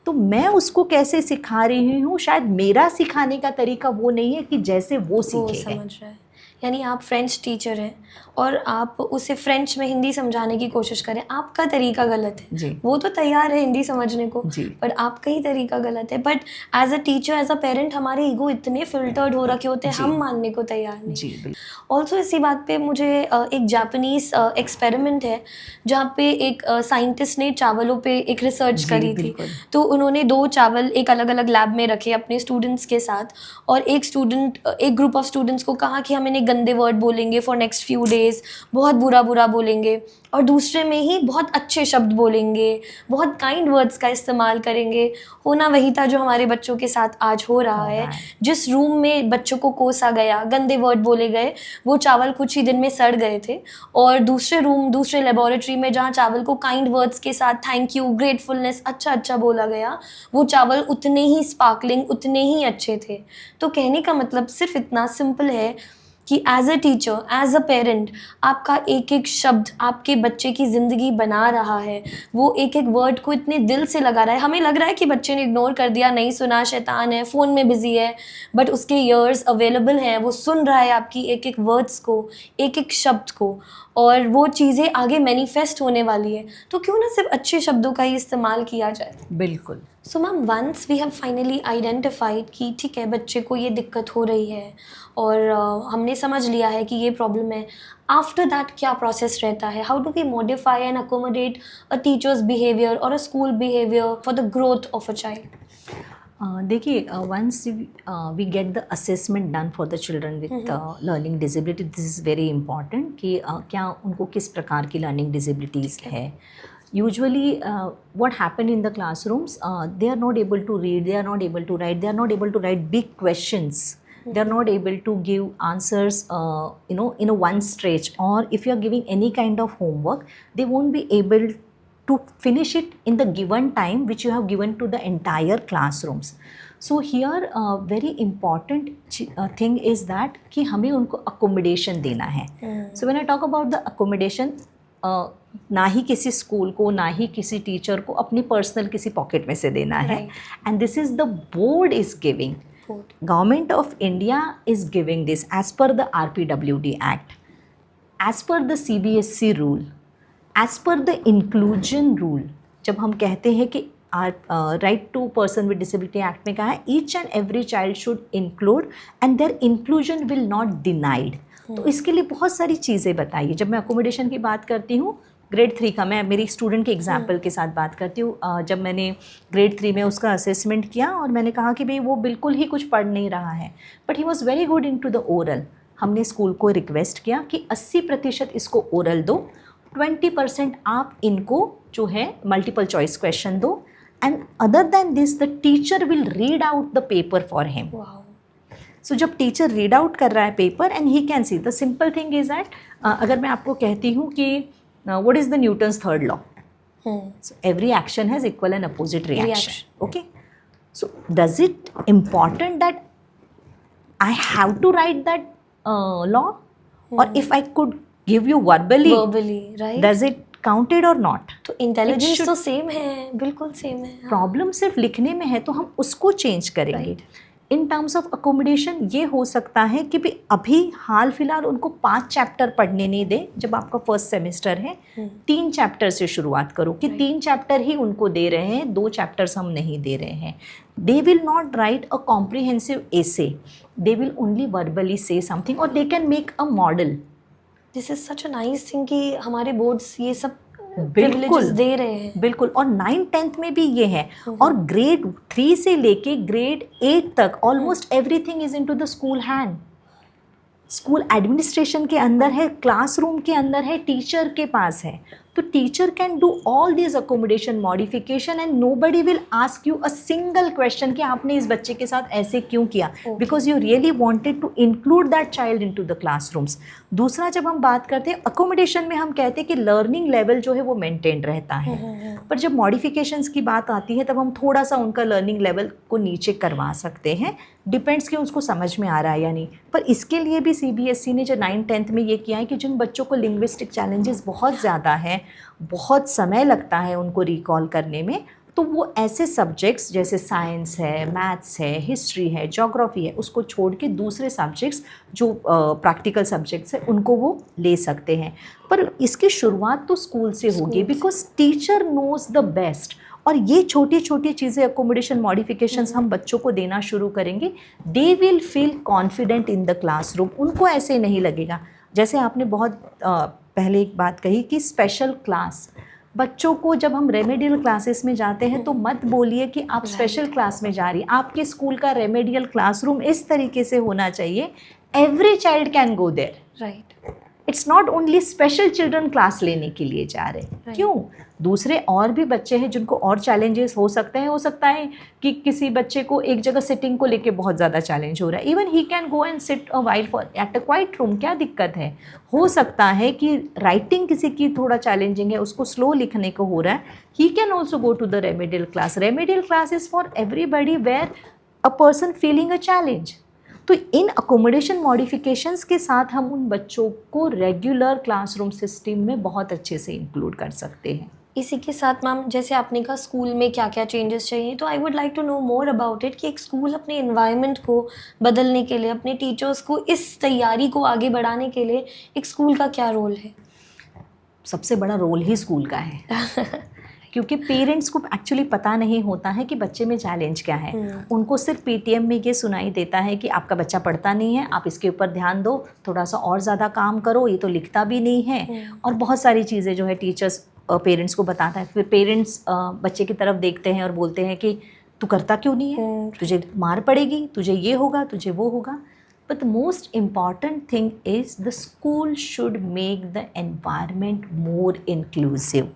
तो मैं उसको कैसे सिखा रही हूँ. शायद मेरा सिखाने का तरीका वो नहीं है कि जैसे वो सीखे. समझ रहा है. यानी आप फ्रेंच टीचर हैं और आप उसे फ्रेंच में हिंदी समझाने की कोशिश करें, आपका तरीका गलत है. वो तो तैयार है हिंदी समझने को, पर आपका ही तरीका गलत है. But as a teacher, as a parent, हमारे ईगो इतने फिल्टर्ड हो रखे होते हैं, हम मानने को तैयार नहीं. ऑल्सो इसी बात पे मुझे एक जापानीज एक्सपेरिमेंट है जहाँ पे एक साइंटिस्ट ने चावलों पे एक रिसर्च करी थी. तो उन्होंने 2 चावल एक अलग अलग लैब में रखे अपने स्टूडेंट्स के साथ, और एक ग्रुप ऑफ स्टूडेंट्स को कहा कि हम इन्हें गंदे वर्ड बोलेंगे फॉर नेक्स्ट फ्यू डेज, बहुत बुरा बोलेंगे, और दूसरे में ही बहुत अच्छे शब्द बोलेंगे, बहुत काइंड वर्ड्स का इस्तेमाल करेंगे. होना वही था जो हमारे बच्चों के साथ आज हो रहा है. जिस रूम में बच्चों को कोसा गया, गंदे वर्ड बोले गए, वो चावल कुछ ही दिन में सड़ गए थे. और दूसरे लेबोरेटरी में जहाँ चावल को काइंड वर्ड्स के साथ थैंक यू, ग्रेटफुलनेस, अच्छा बोला गया, वो चावल उतने ही स्पार्कलिंग, उतने ही अच्छे थे. तो कहने का मतलब सिर्फ इतना सिंपल है कि as a teacher, as a parent, आपका एक एक शब्द आपके बच्चे की ज़िंदगी बना रहा है. वो एक एक वर्ड को इतने दिल से लगा रहा है. हमें लग रहा है कि बच्चे ने इग्नोर कर दिया, नहीं सुना, शैतान है, फ़ोन में बिजी है, बट उसके ईयर्स अवेलेबल हैं. वो सुन रहा है आपकी एक एक वर्ड्स को, एक एक शब्द को, और वो चीज़ें आगे मैनिफेस्ट होने वाली है. तो क्यों ना सिर्फ अच्छे शब्दों का ही इस्तेमाल किया जाए. बिल्कुल. So ma'am, once we have finally identified कि ठीक है, बच्चे को ये दिक्कत हो रही है और हमने समझ लिया है कि ये प्रॉब्लम है, आफ्टर दैट क्या प्रोसेस रहता है? How do we modify and accommodate a teachers behaviour और a school behaviour for the growth of a child? देखिए, once we get the assessment done for the children with learning disability, this is very important कि क्या उनको किस प्रकार की learning disabilities है. Usually what happen in the classrooms, they are not able to read, they are not able to write, they are not able to write big questions, they are not able to give answers in a one stretch, or if you are giving any kind of homework, they won't be able to finish it in the given time which you have given to the entire classrooms. So here very important thing is that कि हमें उनको accommodation देना है. So when I talk about the accommodation, ना ही किसी school को, ना ही किसी टीचर को अपनी पर्सनल किसी पॉकेट में से देना है. And this is the board is giving, government of India is giving this as per the RPWD act, as per the CBSE rule, as per the inclusion rule. जब हम कहते हैं कि right to person with disability act में कहा है each and every child should include and their inclusion will not denied. तो इसके लिए बहुत सारी चीज़ें बताइए. जब मैं अकोमोडेशन की बात करती हूँ ग्रेड 3 का, मैं मेरी स्टूडेंट के एग्जाम्पल के साथ बात करती हूँ। जब मैंने ग्रेड 3 में उसका असेसमेंट किया और मैंने कहा कि भाई वो बिल्कुल ही कुछ पढ़ नहीं रहा है, but he was very good in to the oral. हमने स्कूल को रिक्वेस्ट किया कि 80% इसको ओरल दो, 20% आप इनको जो है मल्टीपल चॉइस क्वेश्चन दो, and other than this the teacher will read out the paper for him. So जब टीचर रीड आउट कर रहा है paper and he can see, the simple thing is that, अगर मैं आपको कहती हूँ कि what is the Newton's third law, so every action has equal and opposite reaction, okay, so does it important that I have to write that law, और if I could give you verbally, right, does it counted और not? तो intelligence तो same है, बिल्कुल same है। Problem सिर्फ लिखने में है, तो हम उसको चेंज करेंगे। इन टर्म्स ऑफ अकोमोडेशन ये हो सकता है कि भी अभी हाल फिलहाल उनको 5 चैप्टर पढ़ने नहीं दें, जब आपका फर्स्ट सेमेस्टर है 3 चैप्टर से शुरुआत करो कि 3 चैप्टर ही उनको दे रहे हैं, 2 चैप्टर्स हम नहीं दे रहे हैं। They will not write a comprehensive essay, they will only verbally say something, और they can make a model. This is such a nice thing कि हमारे बोर्ड्स ये सब बिल्कुल दे रहे हैं, बिल्कुल। और 9th-10th में भी ये है, और ग्रेड 3 से लेके ग्रेड 8 तक almost everything is into the school hand. School administration के अंदर है, क्लासरूम के अंदर है, टीचर के पास है, तो teacher can do all this accommodation modification and nobody will ask you a single question कि आपने इस बच्चे के साथ ऐसे क्यों किया, because you really wanted to include that child into the classrooms. दूसरा, जब हम बात करते हैं अकोमोडेशन में, हम कहते हैं कि लर्निंग लेवल जो है वो मेंटेन रहता है, पर जब मॉडिफिकेशंस की बात आती है तब हम थोड़ा सा उनका लर्निंग लेवल को नीचे करवा सकते हैं, डिपेंड्स कि उसको समझ में आ रहा है या नहीं। पर इसके लिए भी CBSE ने जो 9th-10th में ये किया है कि जिन बच्चों को लिंग्विस्टिक चैलेंजेस बहुत ज़्यादा हैं, बहुत समय लगता है उनको रिकॉल करने में, तो वो ऐसे सब्जेक्ट्स जैसे साइंस है, मैथ्स है, हिस्ट्री है, ज्योग्राफी है, उसको छोड़ के दूसरे सब्जेक्ट्स जो प्रैक्टिकल सब्जेक्ट्स हैं उनको वो ले सकते हैं। पर इसकी शुरुआत तो स्कूल से होगी, because teacher nose the best. और ये छोटी छोटी चीज़ें, अकोमोडेशन मॉडिफिकेशंस हम बच्चों को देना शुरू करेंगे, they will feel confident in the classroom. उनको ऐसे नहीं लगेगा, जैसे आपने बहुत पहले एक बात कही कि स्पेशल क्लास, बच्चों को जब हम रेमेडियल क्लासेस में जाते हैं तो मत बोलिए कि आप स्पेशल क्लास में जा रही हैं। आपके स्कूल का रेमेडियल क्लासरूम इस तरीके से होना चाहिए, every child can go there, right. It's not only special children class लेने के लिए जा रहे, क्यों? दूसरे और भी बच्चे हैं जिनको और चैलेंजेस हो सकते हैं। हो सकता है कि किसी बच्चे को एक जगह सिटिंग को लेके बहुत ज़्यादा चैलेंज हो रहा है, even he can go and sit a while for at a quiet room, क्या दिक्कत है? हो सकता है कि राइटिंग किसी की थोड़ा चैलेंजिंग है, उसको स्लो लिखने को हो रहा है, he can also go to the remedial class. Remedial class is for everybody where a person feeling a challenge. तो इन अकोमोडेशन मॉडिफिकेशंस के साथ हम उन बच्चों को रेगुलर क्लासरूम सिस्टम में बहुत अच्छे से इंक्लूड कर सकते हैं। इसी के साथ मैम, जैसे आपने कहा स्कूल में क्या क्या चेंजेस चाहिए, तो I would like to know more about it कि एक स्कूल अपने एनवायरनमेंट को बदलने के लिए, अपने टीचर्स को इस तैयारी को आगे बढ़ाने के लिए एक स्कूल का क्या रोल है? सबसे बड़ा रोल ही स्कूल का है क्योंकि पेरेंट्स को एक्चुअली पता नहीं होता है कि बच्चे में चैलेंज क्या है। उनको सिर्फ PTM में ये सुनाई देता है कि आपका बच्चा पढ़ता नहीं है, आप इसके ऊपर ध्यान दो, थोड़ा सा और ज़्यादा काम करो, ये तो लिखता भी नहीं है, और बहुत सारी चीज़ें जो है टीचर्स पेरेंट्स को बताता है। फिर पेरेंट्स बच्चे की तरफ देखते हैं और बोलते हैं कि तू करता क्यों नहीं है, तुझे मार पड़ेगी, तुझे ये होगा, तुझे वो होगा। But the most important thing is the school should make the environment more inclusive,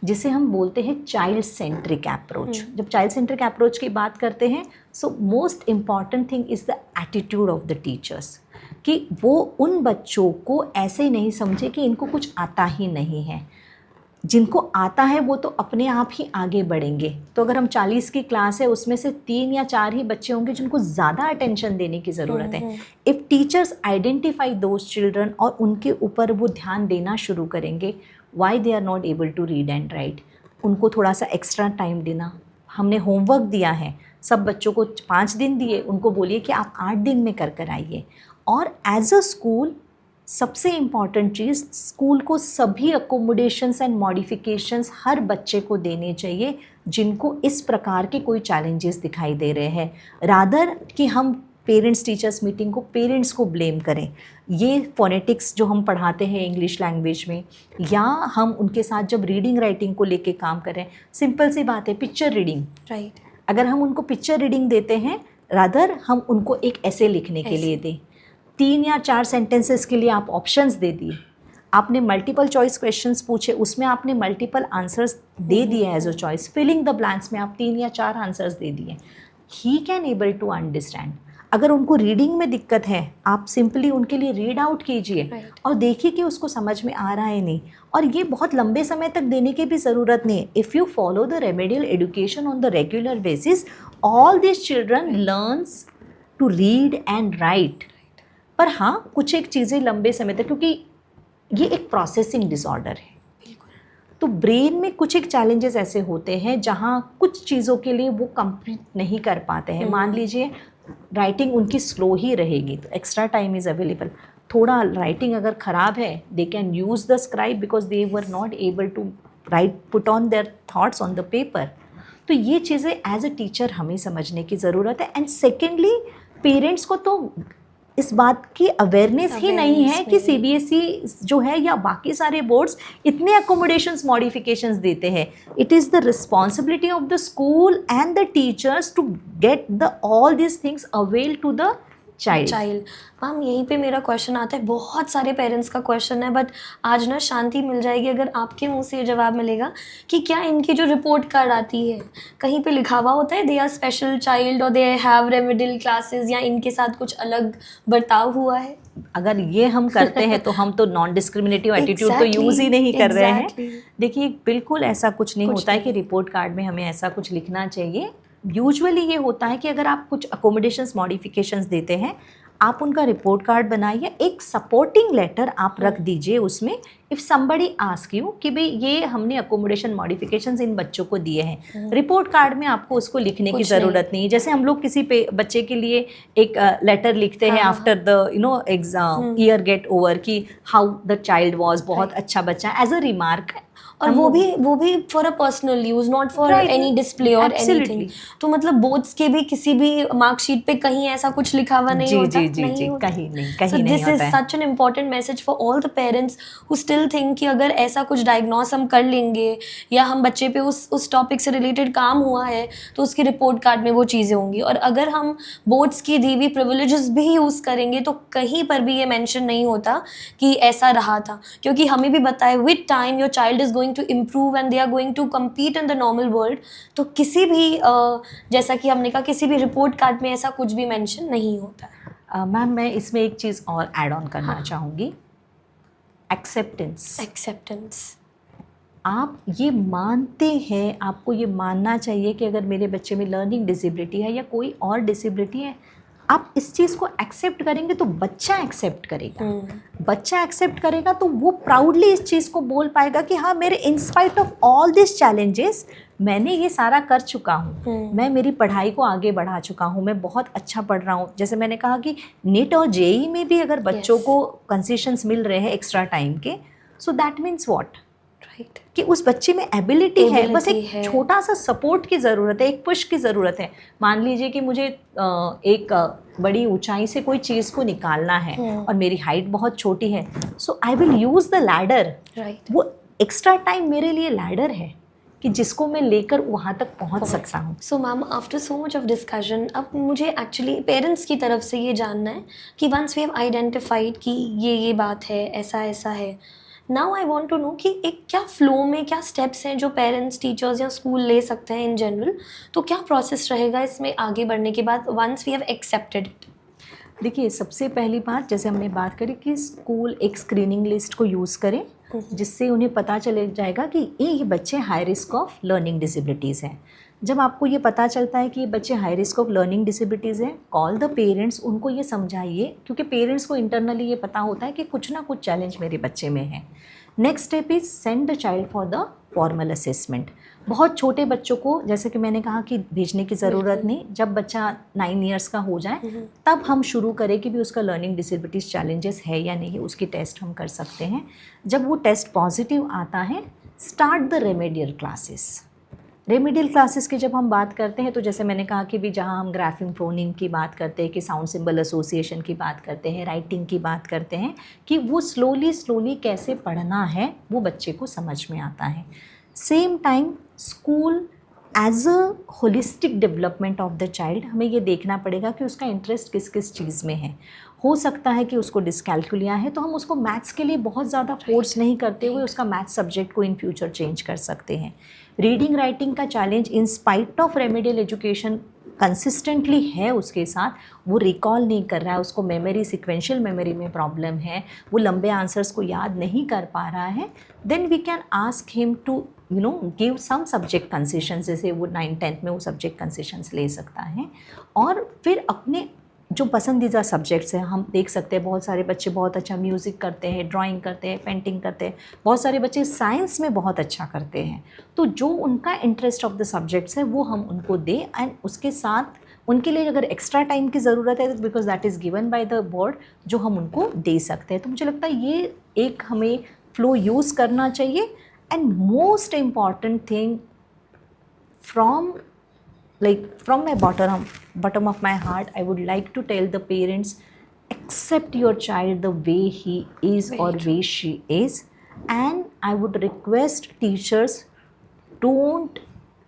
जिसे हम बोलते हैं चाइल्ड सेंट्रिक अप्रोच। जब चाइल्ड सेंट्रिक अप्रोच की बात करते हैं, so most important thing is the attitude of the teachers, कि वो उन बच्चों को ऐसे नहीं समझे कि इनको कुछ आता ही नहीं है। जिनको आता है वो तो अपने आप ही आगे बढ़ेंगे। तो अगर हम 40 की क्लास है, उसमें से 3 या 4 ही बच्चे होंगे जिनको ज़्यादा अटेंशन देने की ज़रूरत है। If teachers identify those children और उनके ऊपर वो ध्यान देना शुरू करेंगे, why they are not able to read and write, उनको थोड़ा सा एक्स्ट्रा टाइम देना। हमने होमवर्क दिया है, सब बच्चों को 5 दिन दिए, उनको बोलिए कि आप 8 दिन में कर आइए। और एज अ स्कूल सबसे इम्पॉर्टेंट चीज़, स्कूल को सभी अकोमोडेशंस एंड मॉडिफिकेशंस हर बच्चे को देने चाहिए जिनको इस प्रकार के कोई चैलेंजेस दिखाई दे रहे हैं, रादर कि हम पेरेंट्स टीचर्स मीटिंग को पेरेंट्स को ब्लेम करें, ये फोनेटिक्स जो हम पढ़ाते हैं इंग्लिश लैंग्वेज में, या हम उनके साथ जब रीडिंग राइटिंग को लेके काम करें, सिंपल सी बात है पिक्चर रीडिंग, राइट, अगर हम उनको पिक्चर रीडिंग देते हैं रादर हम उनको एक ऐसे लिखने के लिए दें, 3 या 4 सेंटेंसेस के लिए आप ऑप्शंस दे दिए, आपने मल्टीपल चॉइस क्वेश्चंस पूछे, उसमें आपने मल्टीपल आंसर्स दे दिए as a choice, filling the blanks में आप 3 या 4 आंसर्स दे दिए, he can able to understand. अगर उनको रीडिंग में दिक्कत है आप सिंपली उनके लिए रीड आउट कीजिए और देखिए कि उसको समझ में आ रहा है नहीं, और ये बहुत लंबे समय तक देने की भी ज़रूरत नहीं है। If you follow the remedial education on the regular basis, all this children learns to read and write. पर हाँ, कुछ एक चीज़ें लंबे समय तक, क्योंकि ये एक प्रोसेसिंग डिसऑर्डर है, तो ब्रेन में कुछ एक चैलेंजेस ऐसे होते हैं जहाँ कुछ चीज़ों के लिए वो कंप्लीट नहीं कर पाते हैं। मान लीजिए राइटिंग उनकी स्लो ही रहेगी तो एक्स्ट्रा टाइम इज़ अवेलेबल, थोड़ा राइटिंग अगर ख़राब है they can use the scribe because they were not able to write put on their thoughts on the paper. तो ये चीज़ें एज अ टीचर हमें समझने की ज़रूरत है। एंड सेकेंडली पेरेंट्स को तो इस बात की अवेयरनेस ही नहीं है कि सीबीएसई जो है या बाकी सारे बोर्ड्स इतने अकोमोडेशंस मॉडिफिकेशंस देते हैं। It is the responsibility of the school and the teachers to get the all this things avail to the child. Ma'am यहीं पे मेरा क्वेश्चन आता है, बहुत सारे पेरेंट्स का क्वेश्चन है, बट आज ना शांति मिल जाएगी अगर आपके मुंह से ये जवाब मिलेगा कि क्या इनकी जो रिपोर्ट कार्ड आती है कहीं पे लिखा हुआ होता है दे आर स्पेशल चाइल्ड और दे हैव रेमेडियल क्लासेस, या इनके साथ कुछ अलग बर्ताव हुआ है? अगर ये हम करते हैं तो हम तो नॉन डिस्क्रिमिनेटिव एटीट्यूड तो यूज़ ही नहीं कर रहे हैं। देखिए बिल्कुल ऐसा कुछ नहीं होता है कि रिपोर्ट कार्ड में हमें ऐसा कुछ लिखना चाहिए। यूजुअली ये होता है कि अगर आप कुछ अकोमोडेशंस मॉडिफिकेशंस देते हैं आप उनका रिपोर्ट कार्ड बनाइए, एक सपोर्टिंग लेटर आप रख दीजिए उसमें। इफ़ समबडी आस्क यू कि भाई ये हमने अकोमोडेशन मॉडिफिकेशंस इन बच्चों को दिए हैं, रिपोर्ट कार्ड में आपको उसको लिखने की ज़रूरत नहीं है। जैसे हम लोग किसी पे बच्चे के लिए एक लेटर लिखते हैं after the exam year get over कि हाउ द चाइल्ड वॉज, बहुत अच्छा बच्चा, एज अ रिमार्क, और वो भी for a personal use, not for any display और एनीथिंग। तो मतलब बोर्ड्स के भी किसी भी मार्कशीट पे कहीं ऐसा कुछ लिखा हुआ नहीं होता? जी, कहीं नहीं होता। So this is such an important message for all the parents who still think कि अगर ऐसा कुछ डायग्नोस हम कर लेंगे या हम बच्चे पे उस टॉपिक से रिलेटेड काम हुआ है तो उसकी रिपोर्ट कार्ड में वो चीज़ें होंगी। और अगर हम बोर्ड्स की दी हुई प्रिविलेजेस भी यूज़ करेंगे तो कहीं पर भी ये मेंशन नहीं होता कि ऐसा रहा था, क्योंकि हमें भी बताया with time your child is going to improve and they are going to compete in the normal world. तो किसी भी जैसा कि हमने कहा किसी भी रिपोर्ट कार्ड में ऐसा कुछ भी मेंशन नहीं होता है। मैम मैं इसमें एक चीज़ और ऐड ऑन करना चाहूँगी, एक्सेप्टेंस। आप ये मानते हैं, आपको ये मानना चाहिए कि अगर मेरे बच्चे में लर्निंग डिसेबिलिटी है या कोई और डिसेबिलिटी है, आप इस चीज़ को एक्सेप्ट करेंगे तो बच्चा एक्सेप्ट करेगा। बच्चा एक्सेप्ट करेगा तो वो प्राउडली इस चीज़ को बोल पाएगा कि हाँ मेरे in spite of all this challenges मैंने ये सारा कर चुका हूँ, मैं मेरी पढ़ाई को आगे बढ़ा चुका हूँ, मैं बहुत अच्छा पढ़ रहा हूँ। जैसे मैंने कहा कि नीट और जेई में भी अगर बच्चों को कंसेशंस मिल रहे हैं एक्स्ट्रा टाइम के, सो दैट मीन्स व्हाट, कि उस बच्चे में एबिलिटी है, बस एक छोटा सा सपोर्ट की ज़रूरत है, एक पुश की ज़रूरत है। मान लीजिए कि मुझे एक बड़ी ऊंचाई से कोई चीज़ को निकालना है और मेरी हाइट बहुत छोटी है, so I will use the ladder. वो एक्स्ट्रा टाइम मेरे लिए लैडर है कि जिसको मैं लेकर वहाँ तक पहुँच सकता हूँ। So ma'am after so much of discussion अब मुझे एक्चुअली पेरेंट्स की तरफ से ये जानना है कि वंस वी हैव आइडेंटिफाइड कि ये बात है, ऐसा ऐसा है, now I want to know कि एक क्या फ्लो में क्या स्टेप्स हैं जो पेरेंट्स, टीचर्स या स्कूल ले सकते हैं इन जनरल। तो क्या प्रोसेस रहेगा इसमें आगे बढ़ने के बाद once we have accepted it? देखिए सबसे पहली बात, जैसे हमने बात करी कि स्कूल एक स्क्रीनिंग लिस्ट को यूज़ करें जिससे उन्हें पता चले जाएगा कि ये बच्चे high risk of learning disabilities हैं। जब आपको ये पता चलता है कि ये बच्चे high risk of learning disabilities हैं, कॉल द पेरेंट्स, उनको ये समझाइए, क्योंकि पेरेंट्स को इंटरनली ये पता होता है कि कुछ ना कुछ चैलेंज मेरे बच्चे में है। Next step is send the child for the formal assessment. बहुत छोटे बच्चों को, जैसे कि मैंने कहा कि भेजने की ज़रूरत नहीं, जब बच्चा 9 ईयर्स का हो जाए तब हम शुरू करें कि भी उसका लर्निंग डिसेबिलिटीज़ चैलेंजेस है या नहीं, उसकी टेस्ट हम कर सकते हैं। जब वो टेस्ट पॉजिटिव आता है, start the remedial classes. Remedial classes की जब हम बात करते हैं तो जैसे मैंने कहा कि भी जहाँ हम ग्राफिंग फोनिंग की बात करते हैं, कि साउंड सिंबल एसोसिएशन की बात करते हैं, राइटिंग की बात करते हैं, कि वो स्लोली कैसे पढ़ना है वो बच्चे को समझ में आता है। Same time school as a holistic development of the child, हमें ये देखना पड़ेगा कि उसका इंटरेस्ट किस किस चीज़ में है। हो सकता है कि उसको डिस्कैल्कुलिया है तो हम उसको मैथ्स के लिए बहुत ज़्यादा फोर्स नहीं करते हुए उसका मैथ्स सब्जेक्ट को इन फ्यूचर चेंज कर सकते हैं। रीडिंग राइटिंग का challenge in spite of remedial education consistently है उसके साथ, वो रिकॉल नहीं कर रहा है, उसको मेमोरी सिक्वेंशियल मेमोरी में प्रॉब्लम है, वो लंबे आंसर्स को याद नहीं कर पा रहा है, then we can ask him to give some subject concessions, जैसे वो 9th-10th में वो सब्जेक्ट कंसेशंस ले सकता है। और फिर अपने जो पसंदीदा सब्जेक्ट्स हैं, हम देख सकते हैं बहुत सारे बच्चे बहुत अच्छा म्यूज़िक करते हैं, ड्राइंग करते हैं, पेंटिंग करते हैं, बहुत सारे बच्चे साइंस में बहुत अच्छा करते हैं, तो जो उनका इंटरेस्ट ऑफ द सब्जेक्ट्स है वो हम उनको दें, एंड उसके साथ उनके लिए अगर एक्स्ट्रा टाइम की ज़रूरत है because that is given by the board, जो हम उनको दे सकते हैं। तो मुझे लगता है ये एक हमें फ्लो यूज़ करना चाहिए। And most important thing from my bottom of my heart, I would like to tell the parents, accept your child the way he is or way she is, and I would request teachers, don't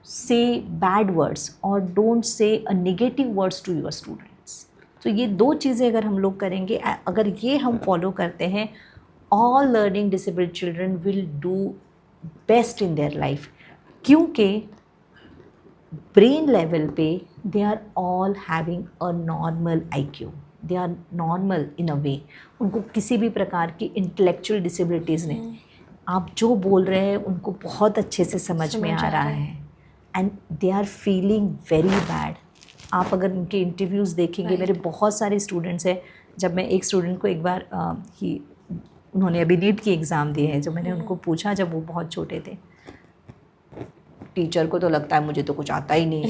say bad words or don't say a negative words to your students. तो ये दो चीज़ें अगर हम लोग करेंगे, अगर ये हम फॉलो करते हैं, all learning disabled children will do best in their life, क्योंकि ब्रेन लेवल पे they are all having a normal IQ, they are normal in a way, उनको किसी भी प्रकार की इंटेलेक्चुअल डिसेबिलिटीज़ नहीं। आप जो बोल रहे हैं उनको बहुत अच्छे से समझ में आ रहा है, and they are feeling very bad. आप अगर उनके इंटरव्यूज़ देखेंगे, मेरे बहुत सारे स्टूडेंट्स हैं, जब मैं एक स्टूडेंट को एक बार उन्होंने अभी नीट की एग्ज़ाम दी है, जो मैंने उनको पूछा जब वो बहुत छोटे थे, टीचर को तो लगता है मुझे तो कुछ आता ही नहीं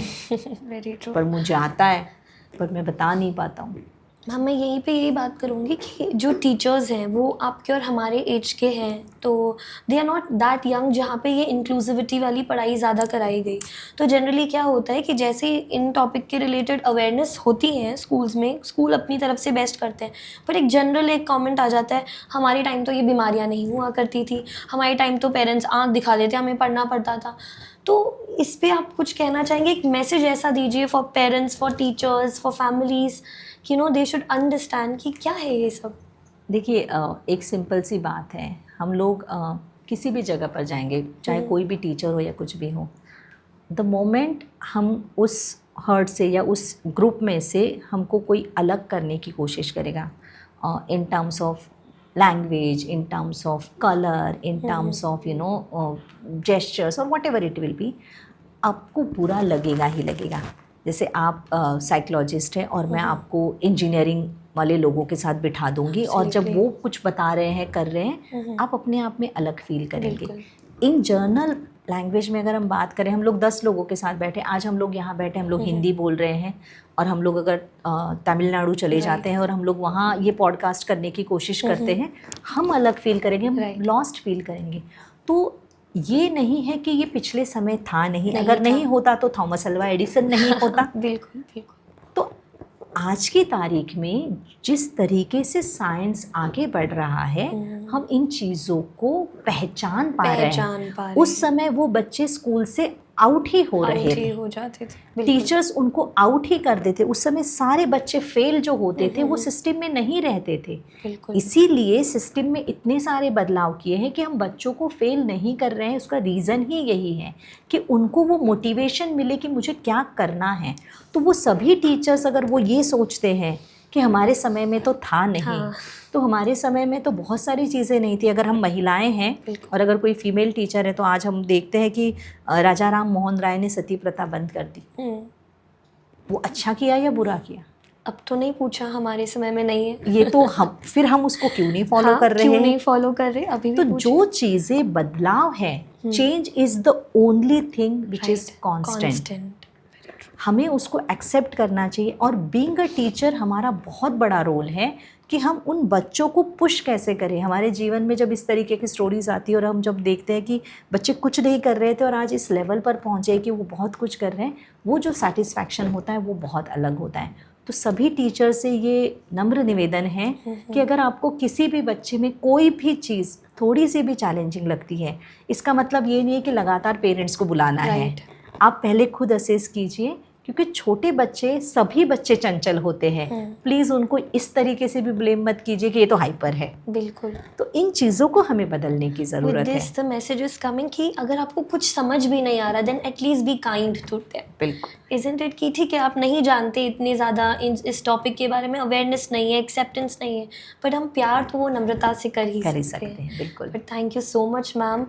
Very true. पर मुझे आता है, पर मैं बता नहीं पाता हूँ। हाँ, मैं यहीं पे यही बात करूँगी कि जो टीचर्स हैं वो आपके और हमारे एज के हैं, तो they are not that young जहाँ पे ये इंक्लूसिविटी वाली पढ़ाई ज़्यादा कराई गई। तो जनरली क्या होता है कि जैसे ही इन टॉपिक के रिलेटेड अवेयरनेस होती है स्कूल्स में, स्कूल अपनी तरफ से बेस्ट करते हैं, पर एक जनरल एक कमेंट आ जाता है, हमारे टाइम तो ये बीमारियाँ नहीं हुआ करती थी, हमारे टाइम तो पेरेंट्स आँख दिखा देते, हमें पढ़ना पड़ता था। तो इस पे आप कुछ कहना चाहेंगे, एक मैसेज ऐसा दीजिए for parents, for teachers, for families, कि दे शुड अंडरस्टैंड कि क्या है ये सब। देखिए, एक सिंपल सी बात है, हम लोग किसी भी जगह पर जाएंगे, चाहे कोई भी टीचर हो या कुछ भी हो, द मोमेंट हम उस हर्ट से या उस ग्रुप में से हमको कोई अलग करने की कोशिश करेगा, in terms of language, in terms of colour, in terms of gestures और whatever it will be, आपको बुरा लगेगा ही लगेगा। जैसे आप साइकोलॉजिस्ट हैं और मैं आपको इंजीनियरिंग वाले लोगों के साथ बिठा दूंगी, और जब वो कुछ बता रहे हैं, कर रहे हैं, आप अपने आप में अलग फील करेंगे। इन जर्नल लैंग्वेज में अगर हम बात करें, हम लोग 10 लोगों के साथ बैठे, आज हम लोग यहाँ बैठे, हम लोग हिंदी बोल रहे हैं, और हम लोग अगर तमिलनाडु चले जाते हैं और हम लोग वहाँ ये पॉडकास्ट करने की कोशिश करते हैं, हम अलग फील करेंगे, हम लॉस्ट फील करेंगे। तो ये नहीं है कि ये पिछले समय था नहीं, अगर नहीं होता तो थॉमस अल्वा एडिसन नहीं होता। बिल्कुल बिल्कुल। तो आज की तारीख में जिस तरीके से साइंस आगे बढ़ रहा है, हम इन चीज़ों को पहचान पा रहे हैं। उस समय वो बच्चे स्कूल से आउट ही हो रहे थे, हो जाते थे, टीचर्स उनको आउट ही कर देते। उस समय सारे बच्चे फेल जो होते थे वो सिस्टम में नहीं रहते थे। इसीलिए सिस्टम में इतने सारे बदलाव किए हैं कि हम बच्चों को फेल नहीं कर रहे हैं। उसका रीज़न ही यही है कि उनको वो मोटिवेशन मिले कि मुझे क्या करना है। तो वो सभी टीचर्स अगर वो ये सोचते हैं कि हमारे समय में तो था नहीं, तो हमारे समय में तो बहुत सारी चीज़ें नहीं थी। अगर हम महिलाएं हैं और अगर कोई फीमेल टीचर है, तो आज हम देखते हैं कि राजा राम मोहन राय ने सती प्रथा बंद कर दी। वो अच्छा किया या बुरा किया? अब तो नहीं पूछा, हमारे समय में नहीं है ये तो हम उसको क्यों नहीं फॉलो कर रहे हैं? क्यों नहीं फॉलो कर रहे अभी भी? तो जो चीज़ें बदलाव है, change is the only thing which is constant. हमें उसको एक्सेप्ट करना चाहिए। और बीइंग अ टीचर हमारा बहुत बड़ा रोल है कि हम उन बच्चों को पुश कैसे करें। हमारे जीवन में जब इस तरीके की स्टोरीज आती है और हम जब देखते हैं कि बच्चे कुछ नहीं कर रहे थे और आज इस लेवल पर पहुँचे कि वो बहुत कुछ कर रहे हैं, वो जो सेटिस्फैक्शन होता है वो बहुत अलग होता है। तो सभी टीचर से ये नम्र निवेदन है कि अगर आपको किसी भी बच्चे में कोई भी चीज़ थोड़ी सी भी चैलेंजिंग लगती है, इसका मतलब ये नहीं है कि लगातार पेरेंट्स को बुलाना है। आप पहले खुद असेस कीजिए, क्योंकि छोटे बच्चे, सभी बच्चे चंचल होते हैं। प्लीज़ उनको इस तरीके से भी ब्लेम मत कीजिए कि ये तो हाइपर है। बिल्कुल। तो इन चीज़ों को हमें बदलने की ज़रूरत है। This the message is coming कि अगर आपको कुछ समझ भी नहीं आ रहा, then at least be kind to them. बिल्कुल। इजंट इट कि ठीक है आप नहीं जानते इतनी ज़्यादा इस टॉपिक के बारे में, अवेयरनेस नहीं है, एक्सेप्टेंस नहीं है, बट हम प्यार तो वो नम्रता से कर ही सकते हैं। बिल्कुल। But thank you so much ma'am.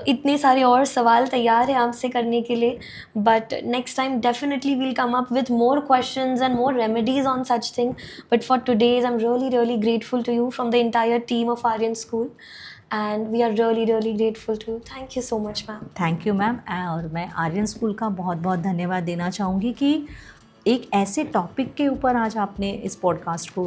इतने सारे और सवाल तैयार हैं आपसे करने के लिए, but next time definitely will come up with more questions and more remedies on such thing. But for today's, I'm really grateful to you from the entire team of Aryan School, and we are really grateful to you. Thank you so much, ma'am. Thank you ma'am. और मैं Aryan school का बहुत बहुत धन्यवाद देना चाहूँगी कि एक ऐसे टॉपिक के ऊपर आज आपने इस पॉडकास्ट को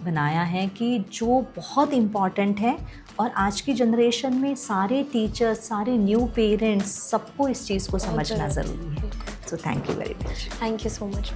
बनाया है कि जो बहुत इम्पॉर्टेंट है, और आज की जनरेशन में सारे टीचर्स, सारे न्यू पेरेंट्स, सबको इस चीज़ को समझना ज़रूरी है। So thank you very much. Thank you so much.